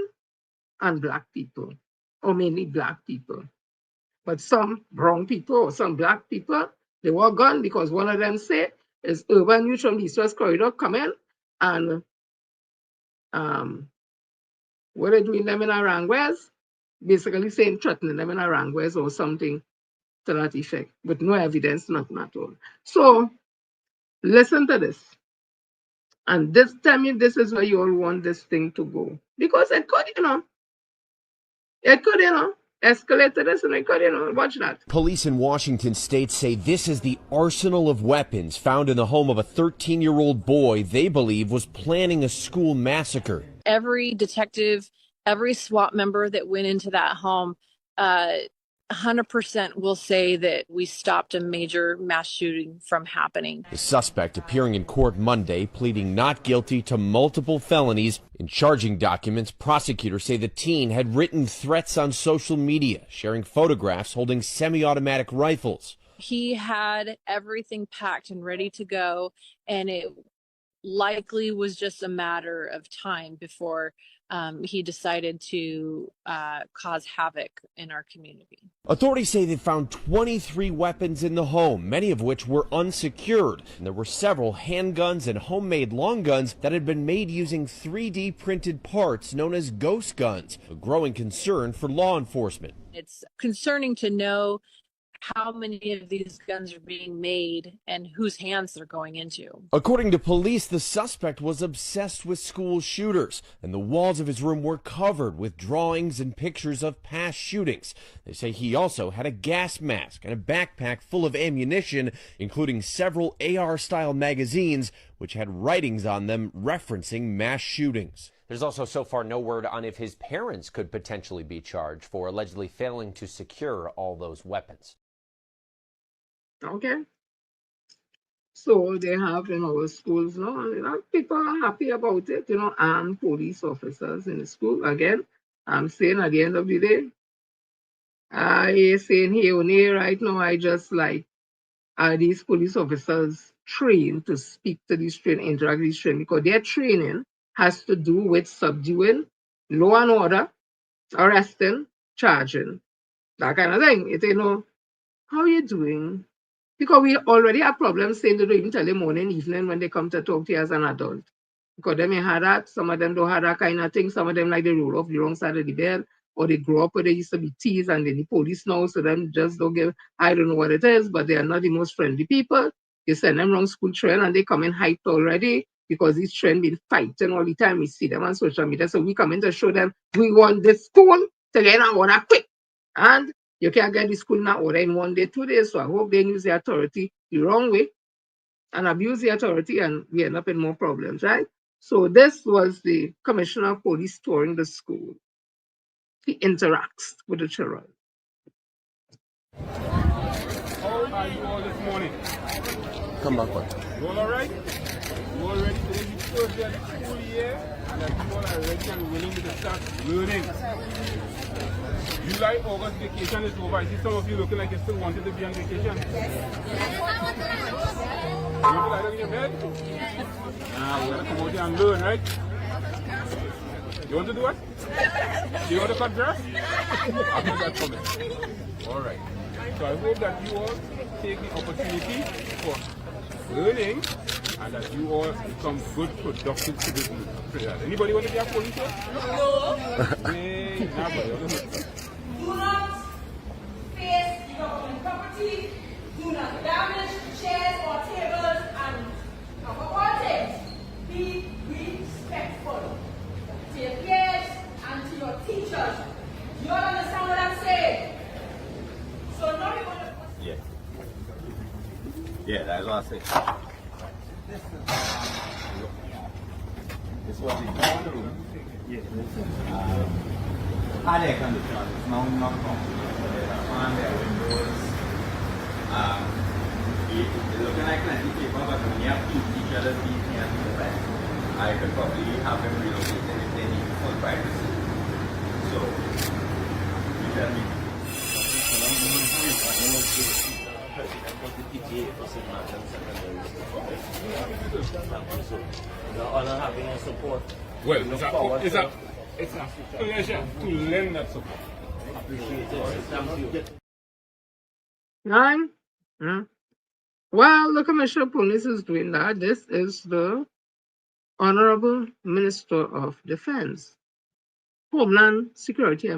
[SPEAKER 1] and black people, or mainly black people. But some brown people or some black people, they were gone because one of them said is urban youth from the East-West corridor come in and what are they doing them in Aranguez? Basically saying threatening them in Aranguez or something to that effect, with no evidence, nothing at all. So listen to this. And this, tell me this is where you all want this thing to go. Because it could, escalate to this and it could, watch that.
[SPEAKER 9] Police in Washington state say this is the arsenal of weapons found in the home of a 13-year-old boy they believe was planning a school massacre.
[SPEAKER 10] Every detective, every SWAT member that went into that home, 100% will say that we stopped a major mass shooting from happening.
[SPEAKER 9] The suspect appearing in court Monday, pleading not guilty to multiple felonies. In charging documents, prosecutors say the teen had written threats on social media, sharing photographs holding semi-automatic rifles.
[SPEAKER 10] He had everything packed and ready to go, and it likely was just a matter of time before he decided to cause havoc in our community.
[SPEAKER 9] Authorities say they found 23 weapons in the home, many of which were unsecured. And there were several handguns and homemade long guns that had been made using 3D printed parts known as ghost guns, a growing concern for law enforcement.
[SPEAKER 10] It's concerning to know how many of these guns are being made and whose hands they're going into.
[SPEAKER 9] According to police, the suspect was obsessed with school shooters, and the walls of his room were covered with drawings and pictures of past shootings. They say he also had a gas mask and a backpack full of ammunition, including several AR-style magazines, which had writings on them referencing mass shootings.
[SPEAKER 11] There's also so far no word on if his parents could potentially be charged for allegedly failing to secure all those weapons.
[SPEAKER 1] Okay. So they have in our schools now, people are happy about it, armed police officers in the school. Again, I'm saying at the end of the day, I saying here and here right now, I just like, are these police officers trained to speak to these trained, interact with these trained? Because their training has to do with subduing, law and order, arresting, charging, that kind of thing. How are you doing? Because we already have problems saying they don't even tell them morning, evening when they come to talk to you as an adult. Because they may have that, some of them don't have that kind of thing. Some of them like they roll off the wrong side of the bed, or they grow up where they used to be thieves and then the police now, so them just don't give, I don't know what it is, but they are not the most friendly people. You send them wrong school train and they come in hyped already because these trend been fighting all the time. We see them on social media. So we come in to show them we want this school to get an order quick. And you can't get the school now order in 1 day, 2 days. So I hope they use the authority the wrong way and abuse the authority, and we end up in more problems, right? So this was the Commissioner of Police touring the school. He interacts with the children.
[SPEAKER 12] How are you all this morning?
[SPEAKER 6] Come back on.
[SPEAKER 12] You all right? You all ready to the first day of the school year? And that you all are ready and willing to start learning. July, August vacation is over. I see some of you looking like you still wanted to be on vacation. You want to lie down in your bed? You want to come out here and learn, right? You want to do what? You want to cut grass? I'll do that coming. All right. So I hope that you all take the opportunity for learning and that you all become good, productive citizens. Anybody want to be a police officer? No. Hey, nobody.
[SPEAKER 13] Do not face your own property. Do not damage chairs or tables, and above all things, be respectful to your peers and to your teachers. You all understand what I'm saying? So now you want to...
[SPEAKER 14] Yeah, that's what I said. This was the room. Yes. High air conditioning, it's not comfortable. There's a fan, there are windows. It's looking like plenty of people, but when you have two teachers beating at the rest, I could probably have them relocated if they need full privacy. So, you tell me.
[SPEAKER 12] Well, it's a pleasure to lend that support. Appreciate it. Thank you.
[SPEAKER 1] Right? While the Commissioner of Police is doing that, this is the Honorable Minister of Defense, Homeland Security,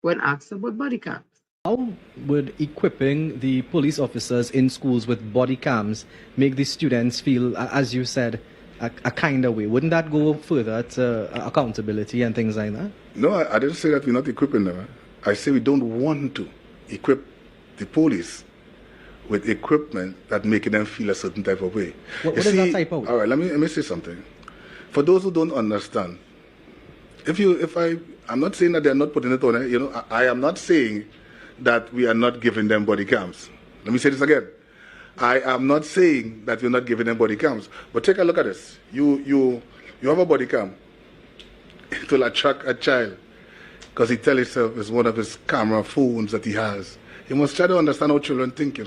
[SPEAKER 1] when asked about body cams.
[SPEAKER 15] How would equipping the police officers in schools with body cams make the students feel, as you said, a kind of way? Wouldn't that go further to accountability and things like that?
[SPEAKER 16] No, I didn't say that we're not equipping them. I say we don't want to equip the police with equipment that making them feel a certain type of way.
[SPEAKER 15] What is that type of way?
[SPEAKER 16] All right, let me say something. For those who don't understand, I'm not saying that they're not putting it on. I am not saying that we are not giving them body cams. Let me say this again. I am not saying that we're not giving them body cams. But take a look at this. You have a body cam. It will attract a child because he tells himself it's one of his camera phones that he has. He must try to understand how children think,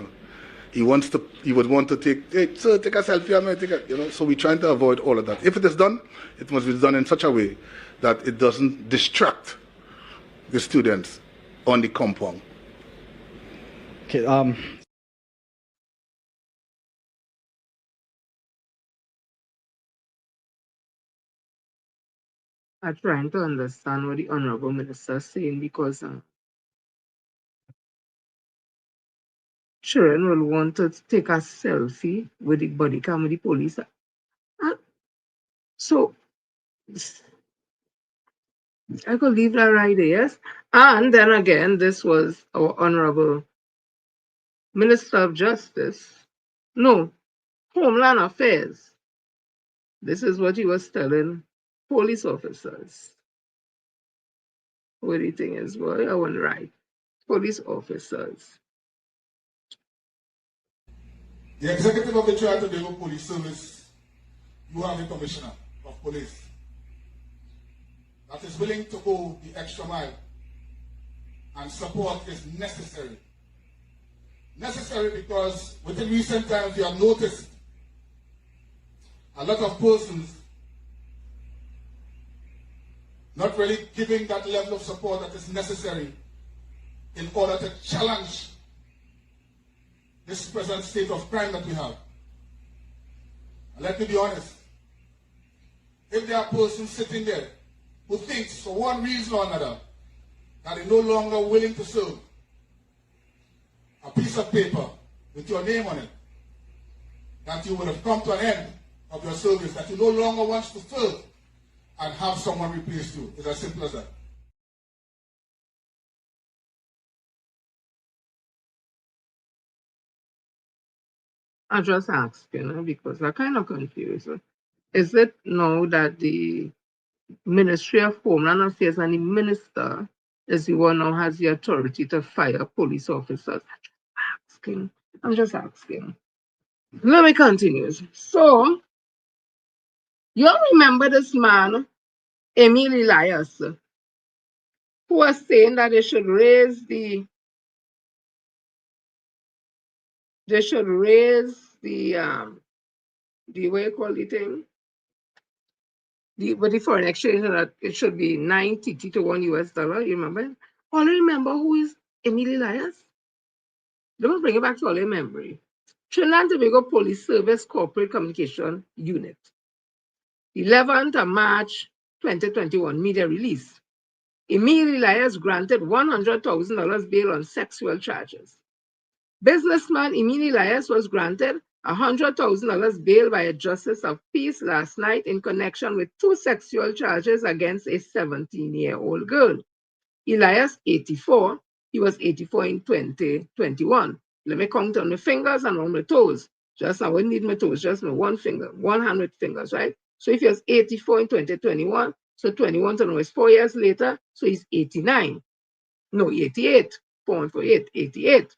[SPEAKER 16] He would want to take, hey, sir, take a selfie, I mean, take a, you know. So we're trying to avoid all of that. If it is done, it must be done in such a way that it doesn't distract the students on the compound.
[SPEAKER 15] Okay,
[SPEAKER 1] I'm trying to understand what the Honorable Minister is saying because children will want to take a selfie with the body cam with the police. So I could leave that right there, yes. And then again, this was our Honorable Minister of Justice. No, Homeland Affairs. This is what he was telling police officers. What do you think is what I want to write? Police officers.
[SPEAKER 17] The executive of the Trinidad and Tobago Police Service, you have a commissioner of police that is willing to go the extra mile, and support is necessary. Necessary because within recent times we have noticed a lot of persons not really giving that level of support that is necessary in order to challenge this present state of crime that we have. And let me be honest, if there are persons sitting there who thinks for one reason or another that they're no longer willing to serve, a piece of paper with your name on it, that you would have come to an end of your service, that you no longer want to serve and have someone replace you. It's as simple as that.
[SPEAKER 1] I just ask, because I'm kind of confused. Is it now that the Ministry of Homeland Affairs and the minister is the one now has the authority to fire police officers? I'm just asking. Let me continue. So, you remember this man, Emil Elias, who was saying that they should raise the what you call the thing? But the foreign exchange, that it should be 90 to $1 US. You remember? All you remember who is Emil Elias? Let me bring it back to all your memory. Trinidad and Tobago Police Service Corporate Communication Unit. 11th of March 2021, media release. Emil Elias granted $100,000 bail on sexual charges. Businessman Emil Elias was granted $100,000 bail by a justice of peace last night in connection with 2 sexual charges against a 17-year-old girl. Elias, 84. He was 84 in 2021. Let me count on my fingers and on my toes. Just I wouldn't need my toes, just my one finger, 100 fingers, right? So if he was 84 in 2021, so 21 to now is 4 years later, so he's 89. No, 88. 4.48, 88.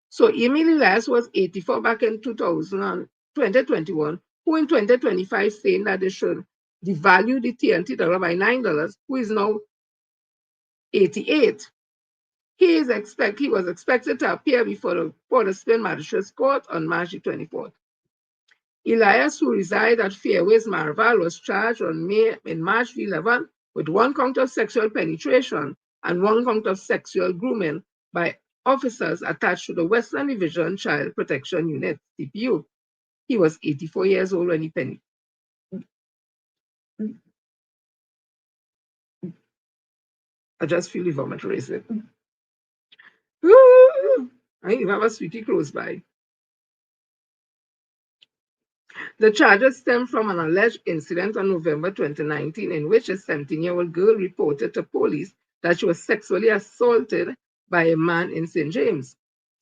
[SPEAKER 1] So Emil Elias was 84 back in 2021, who in 2025 saying that they should devalue the TNT dollar by $9, who is now 88. He was expected to appear before the Port of Spain Magistrates Court on March 24th. Elias, who resides at Fairways Marval, was charged in March 11 with 1 count of sexual penetration and 1 count of sexual grooming by officers attached to the Western Division Child Protection Unit, CPU. He was 84 years old when he penetrated. I just feel the vomit racing. I even have a sweetie close by. The charges stem from an alleged incident on November 2019 in which a 17-year-old girl reported to police that she was sexually assaulted by a man in St. James.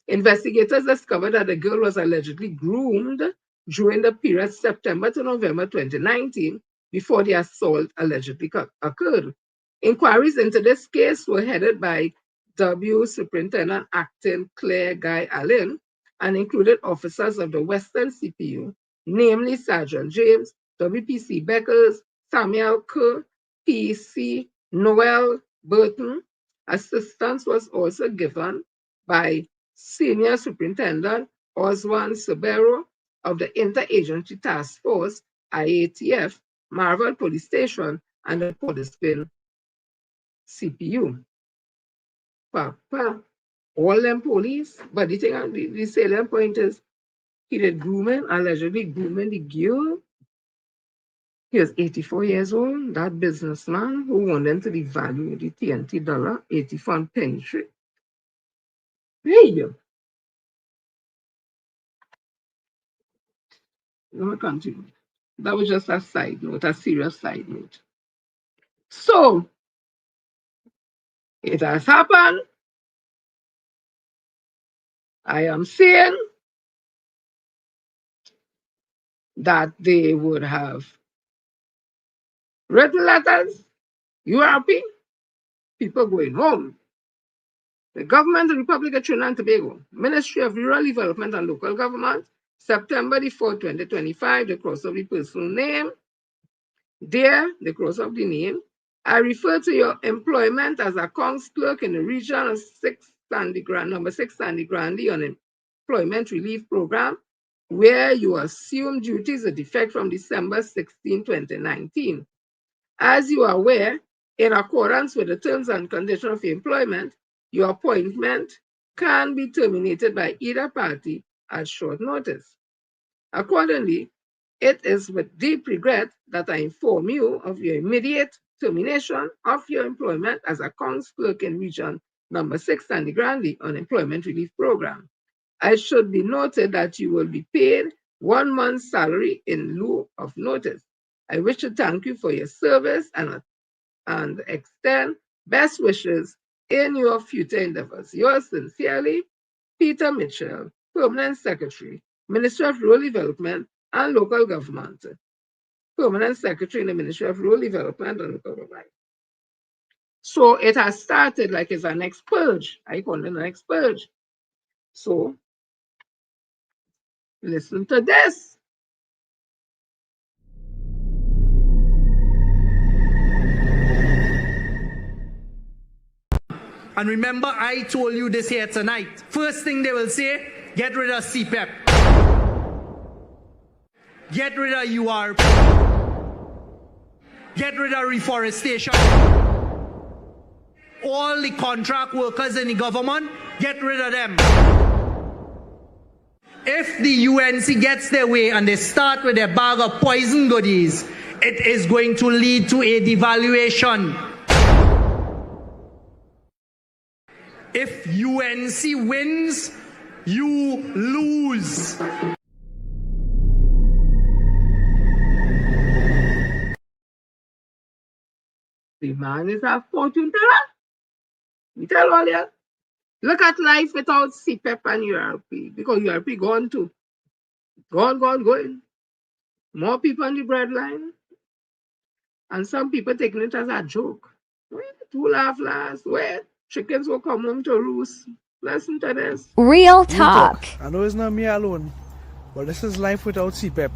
[SPEAKER 1] Investigators discovered that the girl was allegedly groomed during the period September to November 2019 before the assault allegedly occurred. Inquiries into this case were headed by W. Superintendent Acting Claire Guy Allen and included officers of the Western CPU, namely Sergeant James, WPC Beckers, Samuel Kerr, PC Noel Burton. Assistance was also given by Senior Superintendent Oswan Sabero of the Interagency Task Force, IATF, Marvel Police Station, and the Porterspin CPU. Papa, all them police, but the thing, the salient point is, he did grooming, allegedly grooming the girl. He was 84 years old, that businessman who wanted to devalue the TNT dollar, 84 penny. Hey, let me continue. That was just a side note, a serious side note. So, it has happened. I am saying that they would have written letters, URP, people going home. The government of the Republic of Trinidad and Tobago, Ministry of Rural Development and Local Government, September the 4th, 2025, the cross of the personal name. There, the cross of the name. I refer to your employment as accounts clerk in the region of number 6 Sandy Grande on Employment Relief Program, where you assume duties a defect from December 16, 2019. As you are aware, in accordance with the terms and conditions of employment, your appointment can be terminated by either party at short notice. Accordingly, it is with deep regret that I inform you of your immediate termination of your employment as accounts clerk in region number 6 Sandy Grande on Employment Relief Program. I should be noted that you will be paid 1 month's salary in lieu of notice. I wish to thank you for your service and extend best wishes in your future endeavors. Yours sincerely, Peter Mitchell, Permanent Secretary, Ministry of Rural Development and Local Government. Permanent Secretary in the Ministry of Rural Development and Local Government. So it has started like it's an next purge. I call it an next purge. So listen to this.
[SPEAKER 18] And remember, I told you this here tonight. First thing they will say, get rid of CPEP. Get rid of URP. Get rid of reforestation. All the contract workers in the government, get rid of them. If the UNC gets their way and they start with their bag of poison goodies, it is going to lead to a devaluation. If UNC wins, you lose.
[SPEAKER 1] The man is a fortune teller. We tell all you. Look at life without CPEP and URP, because URP gone too. Going. More people on the breadline. And some people taking it as a joke. Wait, who laugh last? Wait, chickens will come home to roost. Listen to this.
[SPEAKER 19] Real talk.
[SPEAKER 20] I know it's not me alone, but this is life without CPEP.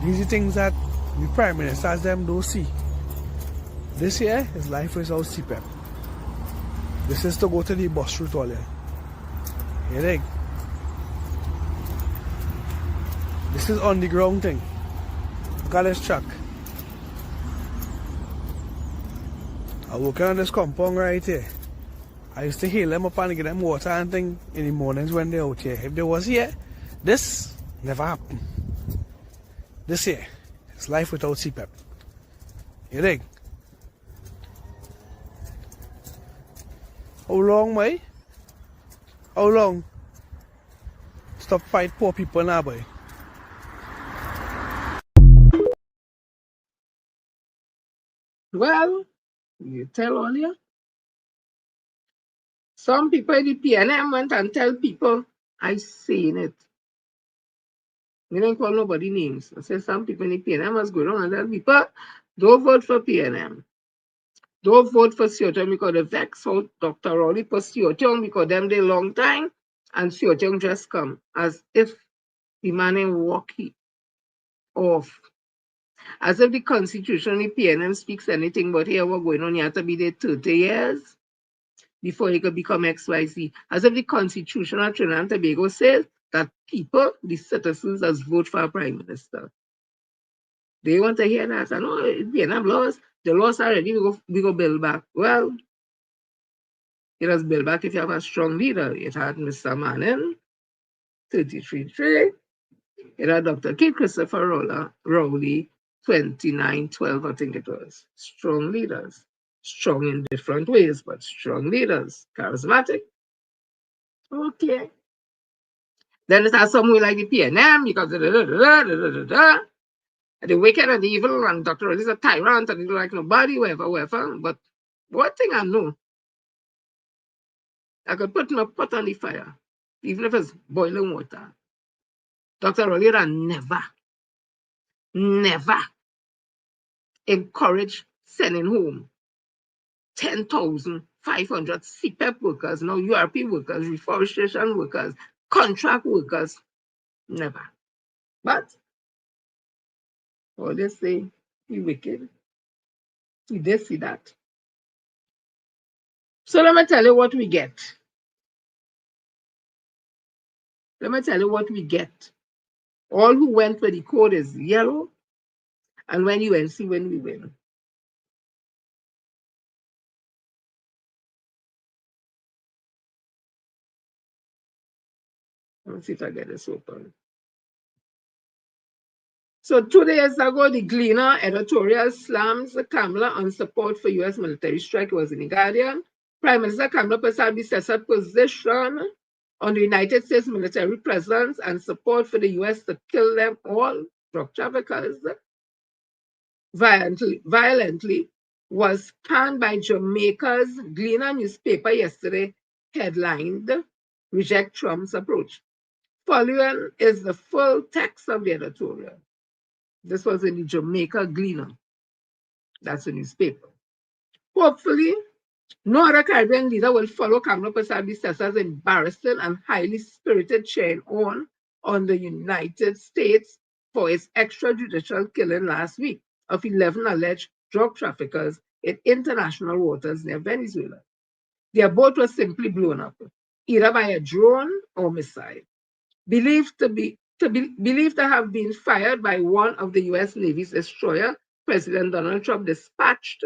[SPEAKER 20] These are things that the Prime Ministers them don't see. This here is life without CPEP. This is to go to the bus route all here. You think? This is on the ground thing. Look at this truck. I working on this compound right here. I used to hail them up and get them water and thing in the mornings when they're out here. If they was here, this never happened. This here is life without CPEP. You think? How long, boy? How long? Stop fight poor people now, boy.
[SPEAKER 1] Well, you tell all you. Some people in the PNM went and tell people, I seen it. We don't call nobody names. I said some people in the PNM was going on and tell people, don't vote for PNM. Don't vote for Siotong because the vex out Dr. Rowley for Siotong because them they long time and Siotong just come as if the man walk off. As if the constitution, the PNM speaks anything but here what going on, you have to be there 30 years before he could become XYZ. As if the constitution of Trinidad and Tobago says that people, the citizens, as vote for a prime minister. They want to hear that. I know Vietnam laws, the laws are ready, we go build back. Well, it has built back if you have a strong leader. It had Mr. Manning, 33-3. It had Dr. K. Christopher Rowley, 29-12, I think it was. Strong leaders. Strong in different ways, but strong leaders. Charismatic. Okay. Then it has someone like the PNM, because the wicked and the evil, and Dr. Rowley is a tyrant, and he don't like nobody, whatever. But one thing I know, I could put my pot on the fire, even if it's boiling water. Dr. Rowley never encourage sending home 10,500 CPEP workers, now URP workers, reforestation workers, contract workers. Never. But all they say, he wicked. We did see that. So let me tell you what we get. Let me tell you what we get. All who went where the code is yellow, and when you see when we win. Let me see if I get this open. So 2 days ago, the Gleaner editorial slams Kamala on support for U.S. military strike. It was in The Guardian. Prime Minister Kamala Persaud sets her position on the United States military presence and support for the U.S. to kill them all, drug traffickers, violently was panned by Jamaica's Gleaner newspaper yesterday, headlined, Reject Trump's Approach. Following is the full text of the editorial. This was in the Jamaica Gleaner. That's a newspaper. Hopefully, no other Caribbean leader will follow Kamala Persaud-Sessa's embarrassing and highly spirited chain on the United States for its extrajudicial killing last week of 11 alleged drug traffickers in international waters near Venezuela. Their boat was simply blown up, either by a drone or missile, believed to have been fired by one of the U.S. Navy's destroyer President Donald Trump dispatched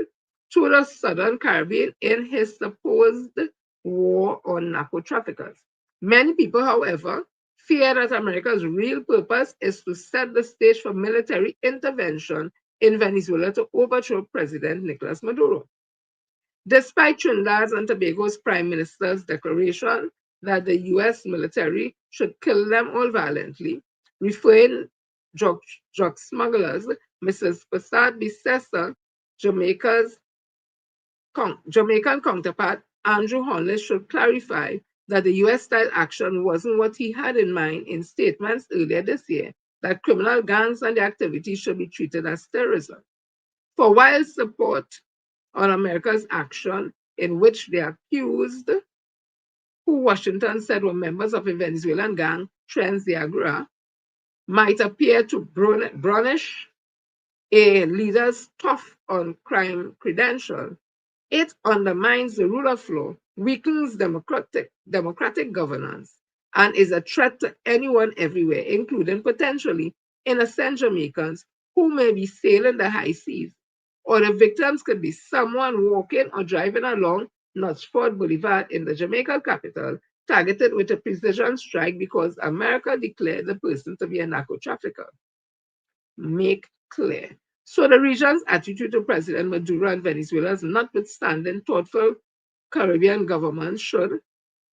[SPEAKER 1] to the Southern Caribbean in his supposed war on narco traffickers. Many people, however, fear that America's real purpose is to set the stage for military intervention in Venezuela to overthrow President Nicolas Maduro. Despite Trinidad and Tobago's Prime Minister's declaration that the U.S. military should kill them all violently, referring drug smugglers, Mrs. Persaud-Sessa, Jamaican counterpart Andrew Holness should clarify that the U.S.-style action wasn't what he had in mind in statements earlier this year, that criminal gangs and their activities should be treated as terrorism. For while support on America's action in which they accused, who Washington said were members of a Venezuelan gang, Trans de Agra, might appear to brownish a leader's tough on crime credential, it undermines the rule of law, weakens democratic governance, and is a threat to anyone everywhere, including potentially innocent Jamaicans who may be sailing the high seas. Or the victims could be someone walking or driving along Northport Boulevard in the Jamaican capital, targeted with a precision strike because America declared the person to be a narco trafficker. Make clear. So the region's attitude to President Maduro and Venezuela's notwithstanding thoughtful Caribbean government should,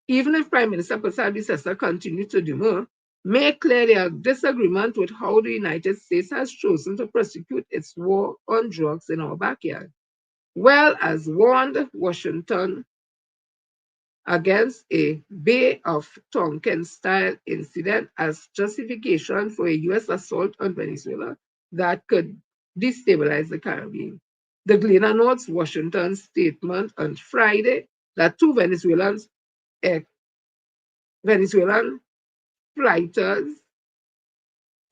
[SPEAKER 1] even if Prime Minister Persaud-Sessa continues to demur, make clear their disagreement with how the United States has chosen to prosecute its war on drugs in our backyard. Well, as warned Washington against a Bay of Tonkin-style incident as justification for a U.S. assault on Venezuela that could destabilize the Caribbean. The Gleaner notes Washington's statement on Friday that two Venezuelan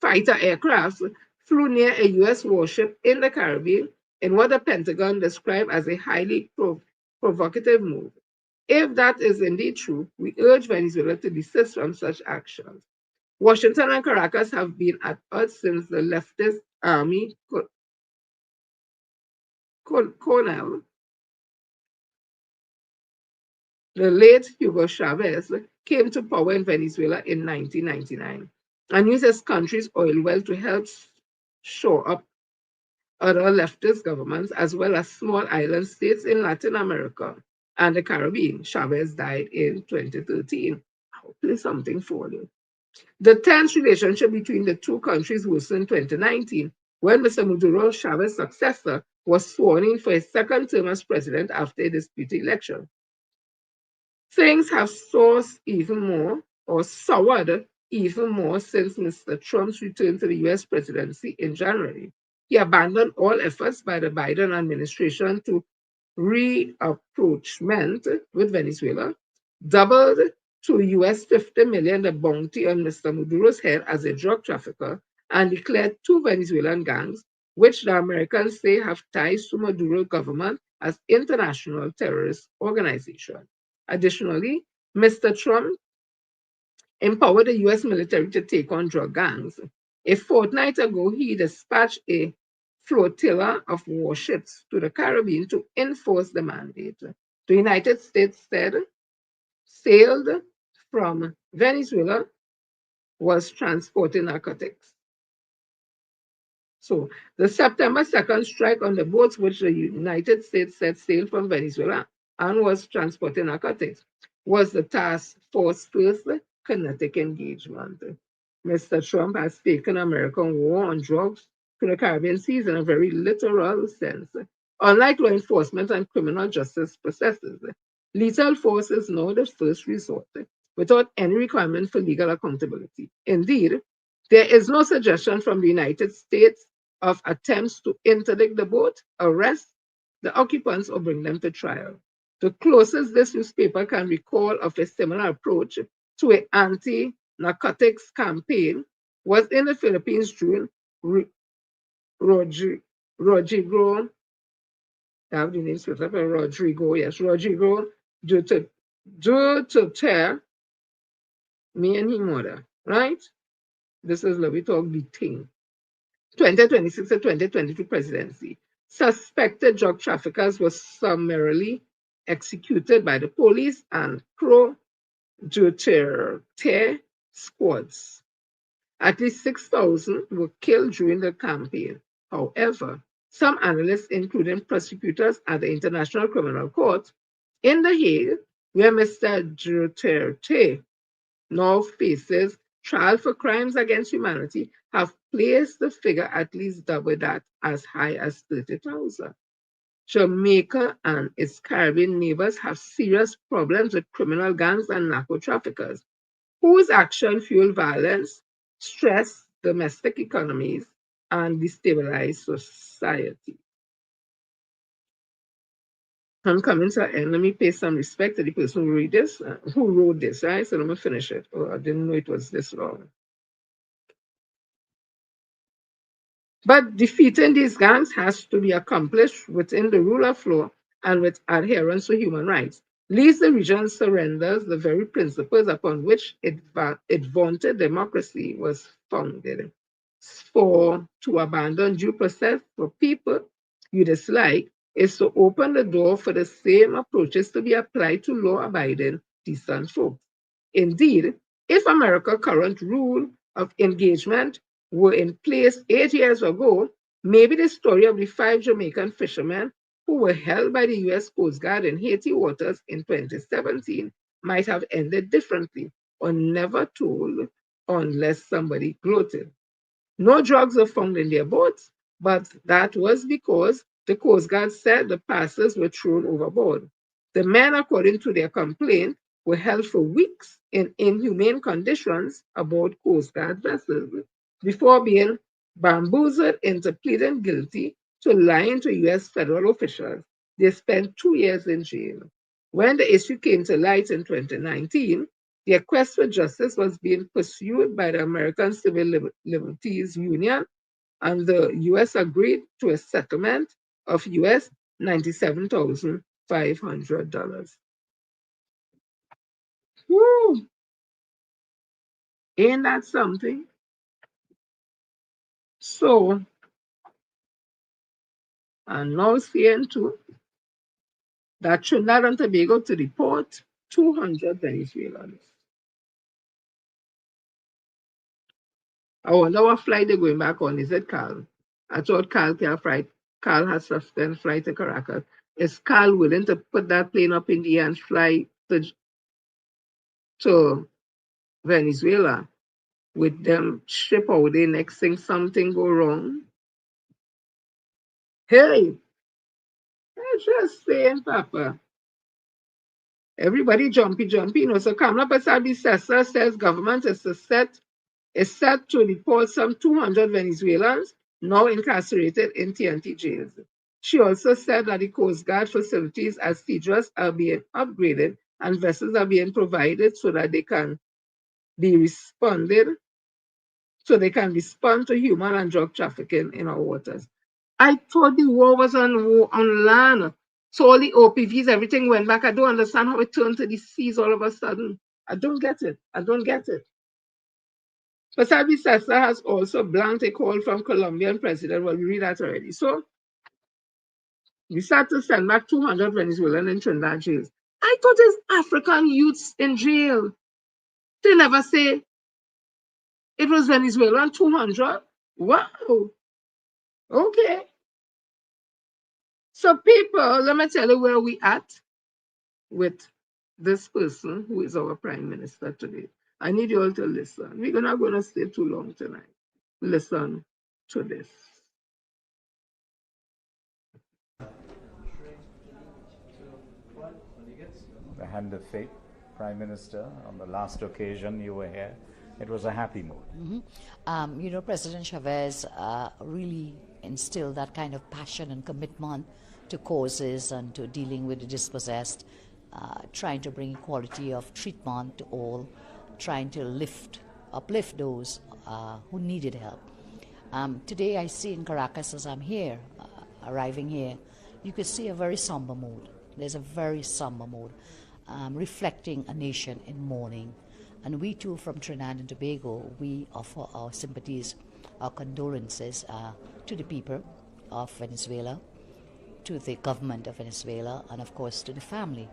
[SPEAKER 1] fighter aircraft flew near a U.S. warship in the Caribbean in what the Pentagon described as a highly provocative move. If that is indeed true, we urge Venezuela to desist from such actions. Washington and Caracas have been at odds since the leftist army colonel, the late Hugo Chavez, came to power in Venezuela in 1999 and used his country's oil wealth to help shore up other leftist governments as well as small island states in Latin America and the Caribbean. Chavez died in 2013. Hopefully something for you. The tense relationship between the two countries worsened in 2019 when Mr. Maduro, Chavez's successor, was sworn in for his second term as president after a disputed election. Things have soured even more, or soured even more, since Mr. Trump's return to the US presidency in January. He abandoned all efforts by the Biden administration to reapproachment with Venezuela, doubled to US $50 million the bounty on Mr. Maduro's head as a drug trafficker, and declared two Venezuelan gangs, which the Americans say have ties to Maduro government, as international terrorist organizations. Additionally, Mr. Trump empowered the US military to take on drug gangs. A fortnight ago, he dispatched a flotilla of warships to the Caribbean to enforce the mandate. The United States sailed from Venezuela was transporting narcotics. So the September 2nd strike on the boats which the United States said sailed from Venezuela and was transporting narcotics was the task force's first kinetic engagement. Mr. Trump has taken American war on drugs to the Caribbean seas in a very literal sense. Unlike law enforcement and criminal justice processes, lethal force is now the first resort without any requirement for legal accountability. Indeed, there is no suggestion from the United States of attempts to interdict the boat, arrest the occupants, or bring them to trial. The closest this newspaper can recall of a similar approach to an anti-narcotics campaign was in the Philippines during Rodrigo, I have the name split up, Rodrigo Duterte, me and his mother, right? This is We Talk D Ting. 2026 to 2022 presidency. Suspected drug traffickers were summarily executed by the police and pro-Duterte squads. At least 6,000 were killed during the campaign. However, some analysts, including prosecutors at the International Criminal Court in The Hague, where Mr. Duterte now faces trial for crimes against humanity, have placed the figure at least double that, as high as 30,000. Jamaica and its Caribbean neighbors have serious problems with criminal gangs and narco traffickers, whose action fuel violence, stress domestic economies, and destabilize society. I'm coming to an end. Let me pay some respect to the person who wrote this, right? So let me finish it. Oh, I didn't know it was this long. But defeating these gangs has to be accomplished within the rule of law and with adherence to human rights. Lest the region surrenders the very principles upon which its vaunted democracy was founded. To abandon due process for people you dislike is to open the door for the same approaches to be applied to law-abiding, decent folks. Indeed, if America's current rule of engagement were in place 8 years ago, maybe the story of the 5 Jamaican fishermen who were held by the US Coast Guard in Haiti waters in 2017 might have ended differently or never told unless somebody gloated. No drugs were found in their boats, but that was because the Coast Guard said the passengers were thrown overboard. The men, according to their complaint, were held for weeks in inhumane conditions aboard Coast Guard vessels before being bamboozled into pleading guilty to lying to US federal officials. They spent 2 years in jail. When the issue came to light in 2019, their quest for justice was being pursued by the American Civil Liberties Union, and the US agreed to a settlement of US $97,500. Woo! Ain't that something? So, and now seeing too that Trinidad and Tobago to deport 200 Venezuelans. I wonder what flight they're going back on. Is it Carl? I thought Carl can't fly. Carl has suspended flight to Caracas. Is Carl willing to put that plane up in the air and fly to Venezuela with them ship out there next thing something go wrong? Hey, I'm just saying, Papa. Everybody jumpy, you know. So Kamala Pasabi says government is set to deport some 200 Venezuelans now incarcerated in TNT jails. She also said that the Coast Guard facilities at Cedros are being upgraded and vessels are being provided so that they can respond to human and drug trafficking in our waters. I thought the war was on land. So all the OPVs, everything went back. I don't understand how it turned to the seas all of a sudden. I don't get it. Pasabi Sessa has also blanked a call from Colombian president. Well, we read that already. So we start to send back 200 Venezuelan in Trinidad jails. I thought it's African youths in jail. They never say it was Venezuelan 200. Wow. Okay. So people, let me tell you where we at with this person who is our prime minister today. I need you all to listen. We're not going to stay too long tonight. Listen to this.
[SPEAKER 19] The hand of fate, Prime Minister, on the last occasion you were here, it was a happy mood.
[SPEAKER 21] You know, President Chavez really instilled that kind of passion and commitment to causes and to dealing with the dispossessed, trying to bring equality of treatment to all, trying to uplift those who needed help. Today I see in Caracas, as I'm here, arriving here, you could see a very somber mood. There's a very somber mood, reflecting a nation in mourning. And we too from Trinidad and Tobago, we offer our sympathies, our condolences to the people of Venezuela, to the government of Venezuela, and of course to the family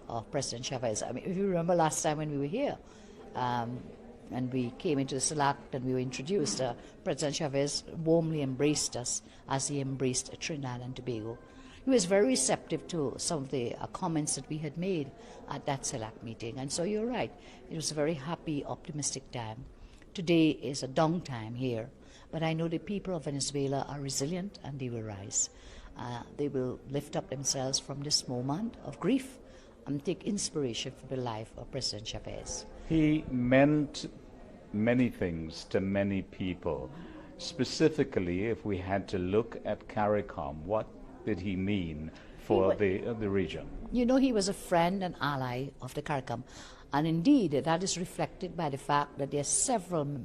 [SPEAKER 21] of President Chavez. I mean, if you remember last time when we were here, and we came into the select and we were introduced, President Chavez warmly embraced us as he embraced Trinidad and Tobago. He was very receptive to some of the comments that we had made at that select meeting. And so you're right, it was a very happy, optimistic time. Today is a down time here, but I know the people of Venezuela are resilient and they will rise. They will lift up themselves from this moment of grief and take inspiration from the life of President Chavez.
[SPEAKER 19] He meant many things to many people. Specifically, if we had to look at CARICOM, what did he mean for the region?
[SPEAKER 21] You know, he was a friend and ally of the CARICOM. And indeed, that is reflected by the fact that there are several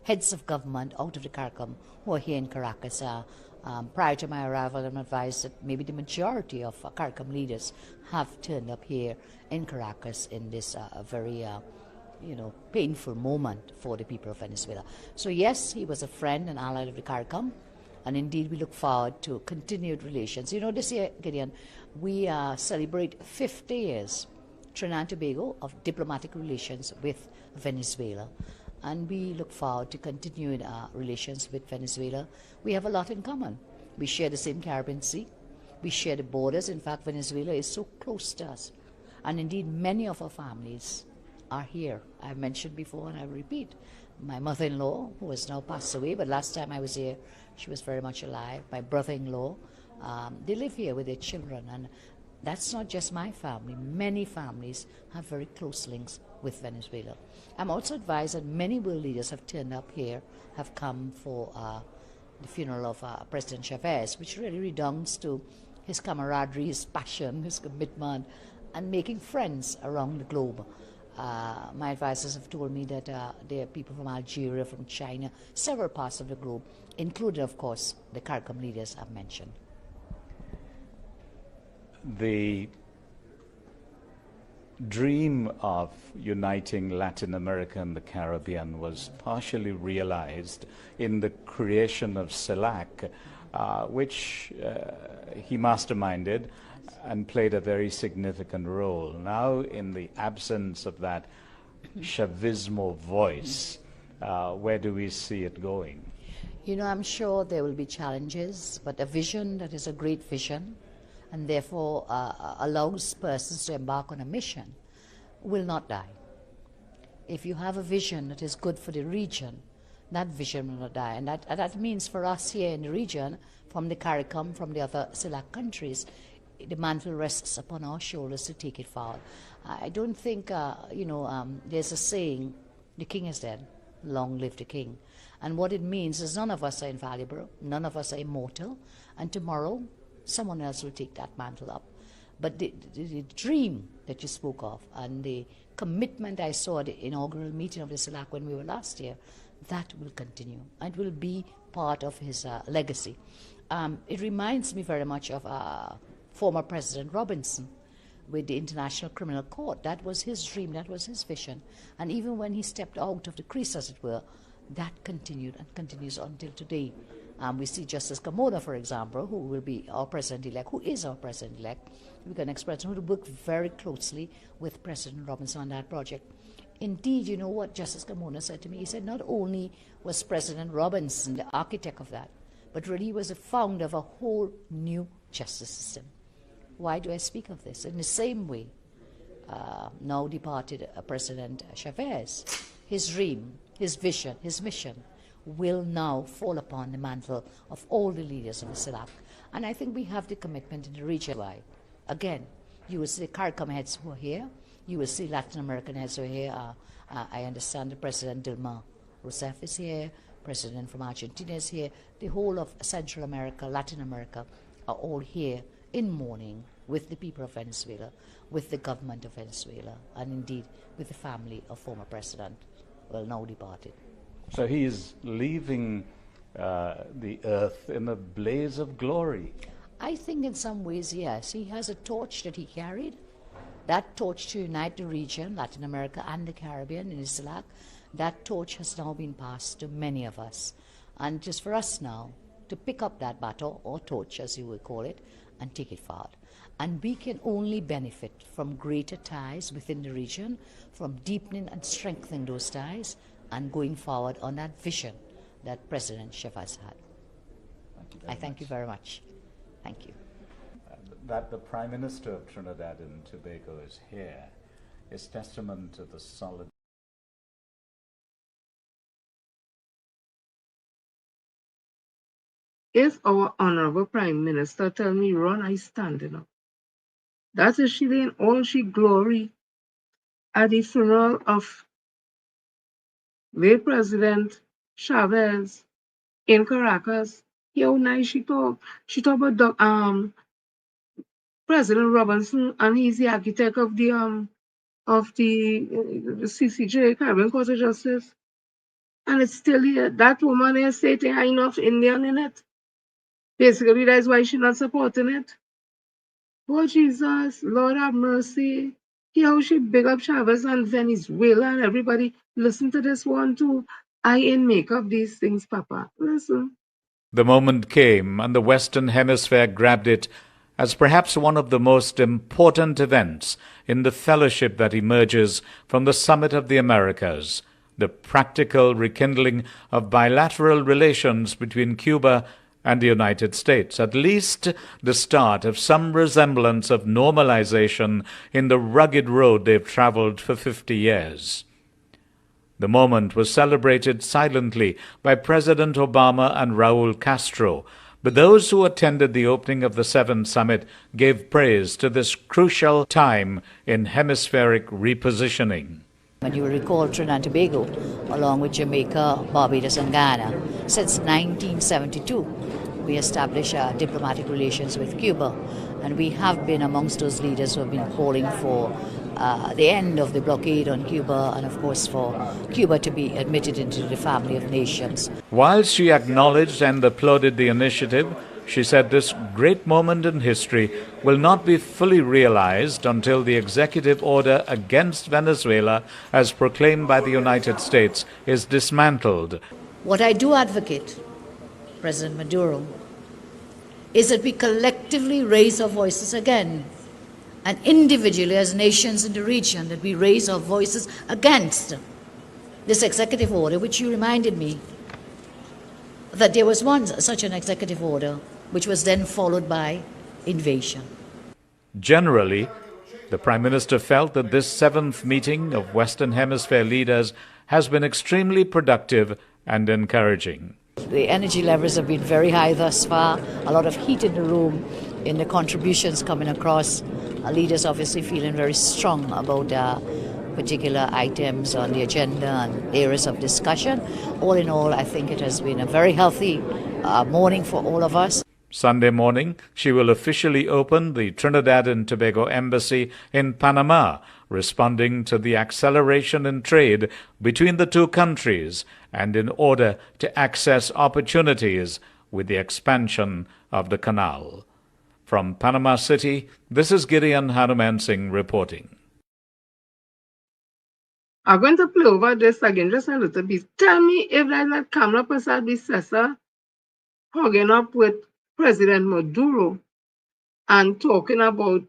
[SPEAKER 21] heads of government out of the CARICOM who are here in Caracas. Prior to my arrival, I'm advised that maybe the majority of CARICOM leaders have turned up here in Caracas in this very painful moment for the people of Venezuela. So yes, he was a friend and ally of the CARICOM. And indeed, we look forward to continued relations. You know, this year, Gideon, we celebrate 50 years, Trinidad and Tobago, of diplomatic relations with Venezuela. And we look forward to continued relations with Venezuela. We have a lot in common. We share the same Caribbean Sea. We share the borders. In fact, Venezuela is so close to us. And indeed, many of our families are here. I've mentioned before, and I repeat, my mother-in-law, who has now passed away, but last time I was here, she was very much alive. My brother-in-law, they live here with their children. And that's not just my family. Many families have very close links with Venezuela. I'm also advised that many world leaders have turned up here, have come for the funeral of President Chavez, which really redounds to his camaraderie, his passion, his commitment, and making friends around the globe. My advisors have told me that there are people from Algeria, from China, several parts of the globe, including, of course, the CARICOM leaders I've mentioned.
[SPEAKER 19] The dream of uniting Latin America and the Caribbean was partially realized in the creation of CELAC, which he masterminded and played a very significant role. Now, in the absence of that Chavismo voice, where do we see it going?
[SPEAKER 21] You know, I'm sure there will be challenges, but a vision that is a great vision and therefore allows persons to embark on a mission will not die. If you have a vision that is good for the region, that vision will not die. And that means for us here in the region, from the CARICOM, from the other CELAC countries, the mantle rests upon our shoulders to take it forward. I don't think, there's a saying, the king is dead, long live the king. And what it means is none of us are invaluable, none of us are immortal, and tomorrow someone else will take that mantle up. But the dream that you spoke of and the commitment I saw at the inaugural meeting of the CELAC when we were last year, that will continue and will be part of his legacy. It reminds me very much of former President Robinson with the International Criminal Court. That was his dream, that was his vision. And even when he stepped out of the crease, as it were, that continued and continues until today. We see Justice Carmona, for example, who will be our president-elect, who is our president-elect. We can express who work very closely with President Robinson on that project. Indeed, you know what Justice Carmona said to me? He said not only was President Robinson the architect of that, but really he was the founder of a whole new justice system. Why do I speak of this? In the same way, now departed President Chavez, his dream, his vision, his mission will now fall upon the mantle of all the leaders of the CELAC. And I think we have the commitment in the region. Why? Again, you will see the CARICOM heads who are here. You will see Latin American heads who are here. I understand the President Dilma Rousseff is here. President from Argentina is here. The whole of Central America, Latin America are all here in mourning with the people of Venezuela, with the government of Venezuela, and indeed with the family of former President, well, now departed.
[SPEAKER 19] So he is leaving the earth in a blaze of glory.
[SPEAKER 21] I think in some ways, yes. He has a torch that he carried. That torch to unite the region, Latin America and the Caribbean in CELAC, that torch has now been passed to many of us. And just for us now to pick up that baton or torch, as you would call it, and take it forward. And we can only benefit from greater ties within the region, from deepening and strengthening those ties, and going forward on that vision that President Chavez had. I thank you very much. Thank you.
[SPEAKER 19] That the Prime Minister of Trinidad and Tobago is here is testament to the solid.
[SPEAKER 1] If our Honorable Prime Minister tell me run, I standing up. That is she in all she glory at the funeral of late President Chavez in Caracas. How nice she talk. She talk about President Robinson, and he's the architect of the CCJ, Caribbean Court of Justice. And it's still here. That woman is stating enough Indian in it. Basically, that's why she's not supporting it. Oh, Jesus, Lord have mercy. Hear how she big up Chavez and Venezuela and everybody. Listen to this one too. I ain't make up these things, Papa. Listen.
[SPEAKER 19] The moment came, and the Western Hemisphere grabbed it as perhaps one of the most important events in the fellowship that emerges from the Summit of the Americas, the practical rekindling of bilateral relations between Cuba and the United States, at least the start of some resemblance of normalization in the rugged road they've traveled for 50 years. The moment was celebrated silently by President Obama and Raul Castro, but those who attended the opening of the 7th Summit gave praise to this crucial time in hemispheric repositioning.
[SPEAKER 21] And you will recall Trinidad and Tobago, along with Jamaica, Barbados and Ghana, since 1972, we established diplomatic relations with Cuba. And we have been amongst those leaders who have been calling for the end of the blockade on Cuba and, of course, for Cuba to be admitted into the family of nations.
[SPEAKER 19] While she acknowledged and applauded the initiative,
[SPEAKER 2] She said this great moment in history will not be fully realized until the executive order against Venezuela, as proclaimed by the United States, is dismantled.
[SPEAKER 21] What I do advocate, President Maduro, is that we collectively raise our voices again, and individually as nations in the region, that we raise our voices against this executive order, which you reminded me that there was once such an executive order, which was then followed by invasion.
[SPEAKER 2] Generally, the Prime Minister felt that this seventh meeting of Western Hemisphere leaders has been extremely productive and encouraging.
[SPEAKER 21] The energy levels have been very high thus far, a lot of heat in the room, in the contributions coming across. Leaders obviously feeling very strong about particular items on the agenda and areas of discussion. All in all, I think it has been a very healthy morning for all of us.
[SPEAKER 2] Sunday morning, she will officially open the Trinidad and Tobago Embassy in Panama, responding to the acceleration in trade between the two countries and in order to access opportunities with the expansion of the canal. From Panama City, this is Gideon Hanuman Singh reporting.
[SPEAKER 1] I'm going to play over this again, just a little bit. Tell me if that Kamala Prasad Bissessa hugging up with President Maduro and talking about,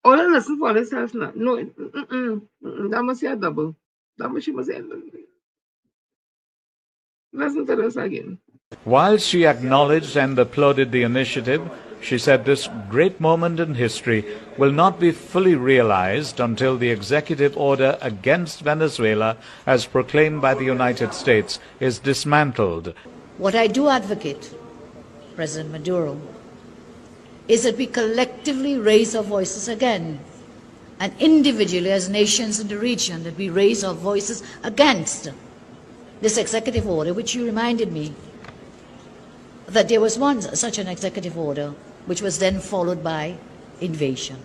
[SPEAKER 1] oh, listen for yourself now. No, that must be a double. That must be a double. Listen to this again.
[SPEAKER 2] While she acknowledged and applauded the initiative, she said this great moment in history will not be fully realized until the executive order against Venezuela, as proclaimed by the United States, is dismantled.
[SPEAKER 21] What I do advocate, President Maduro, is that we collectively raise our voices again, and individually as nations in the region, that we raise our voices against this executive order, which you reminded me that there was once such an executive order, which was then followed by invasion.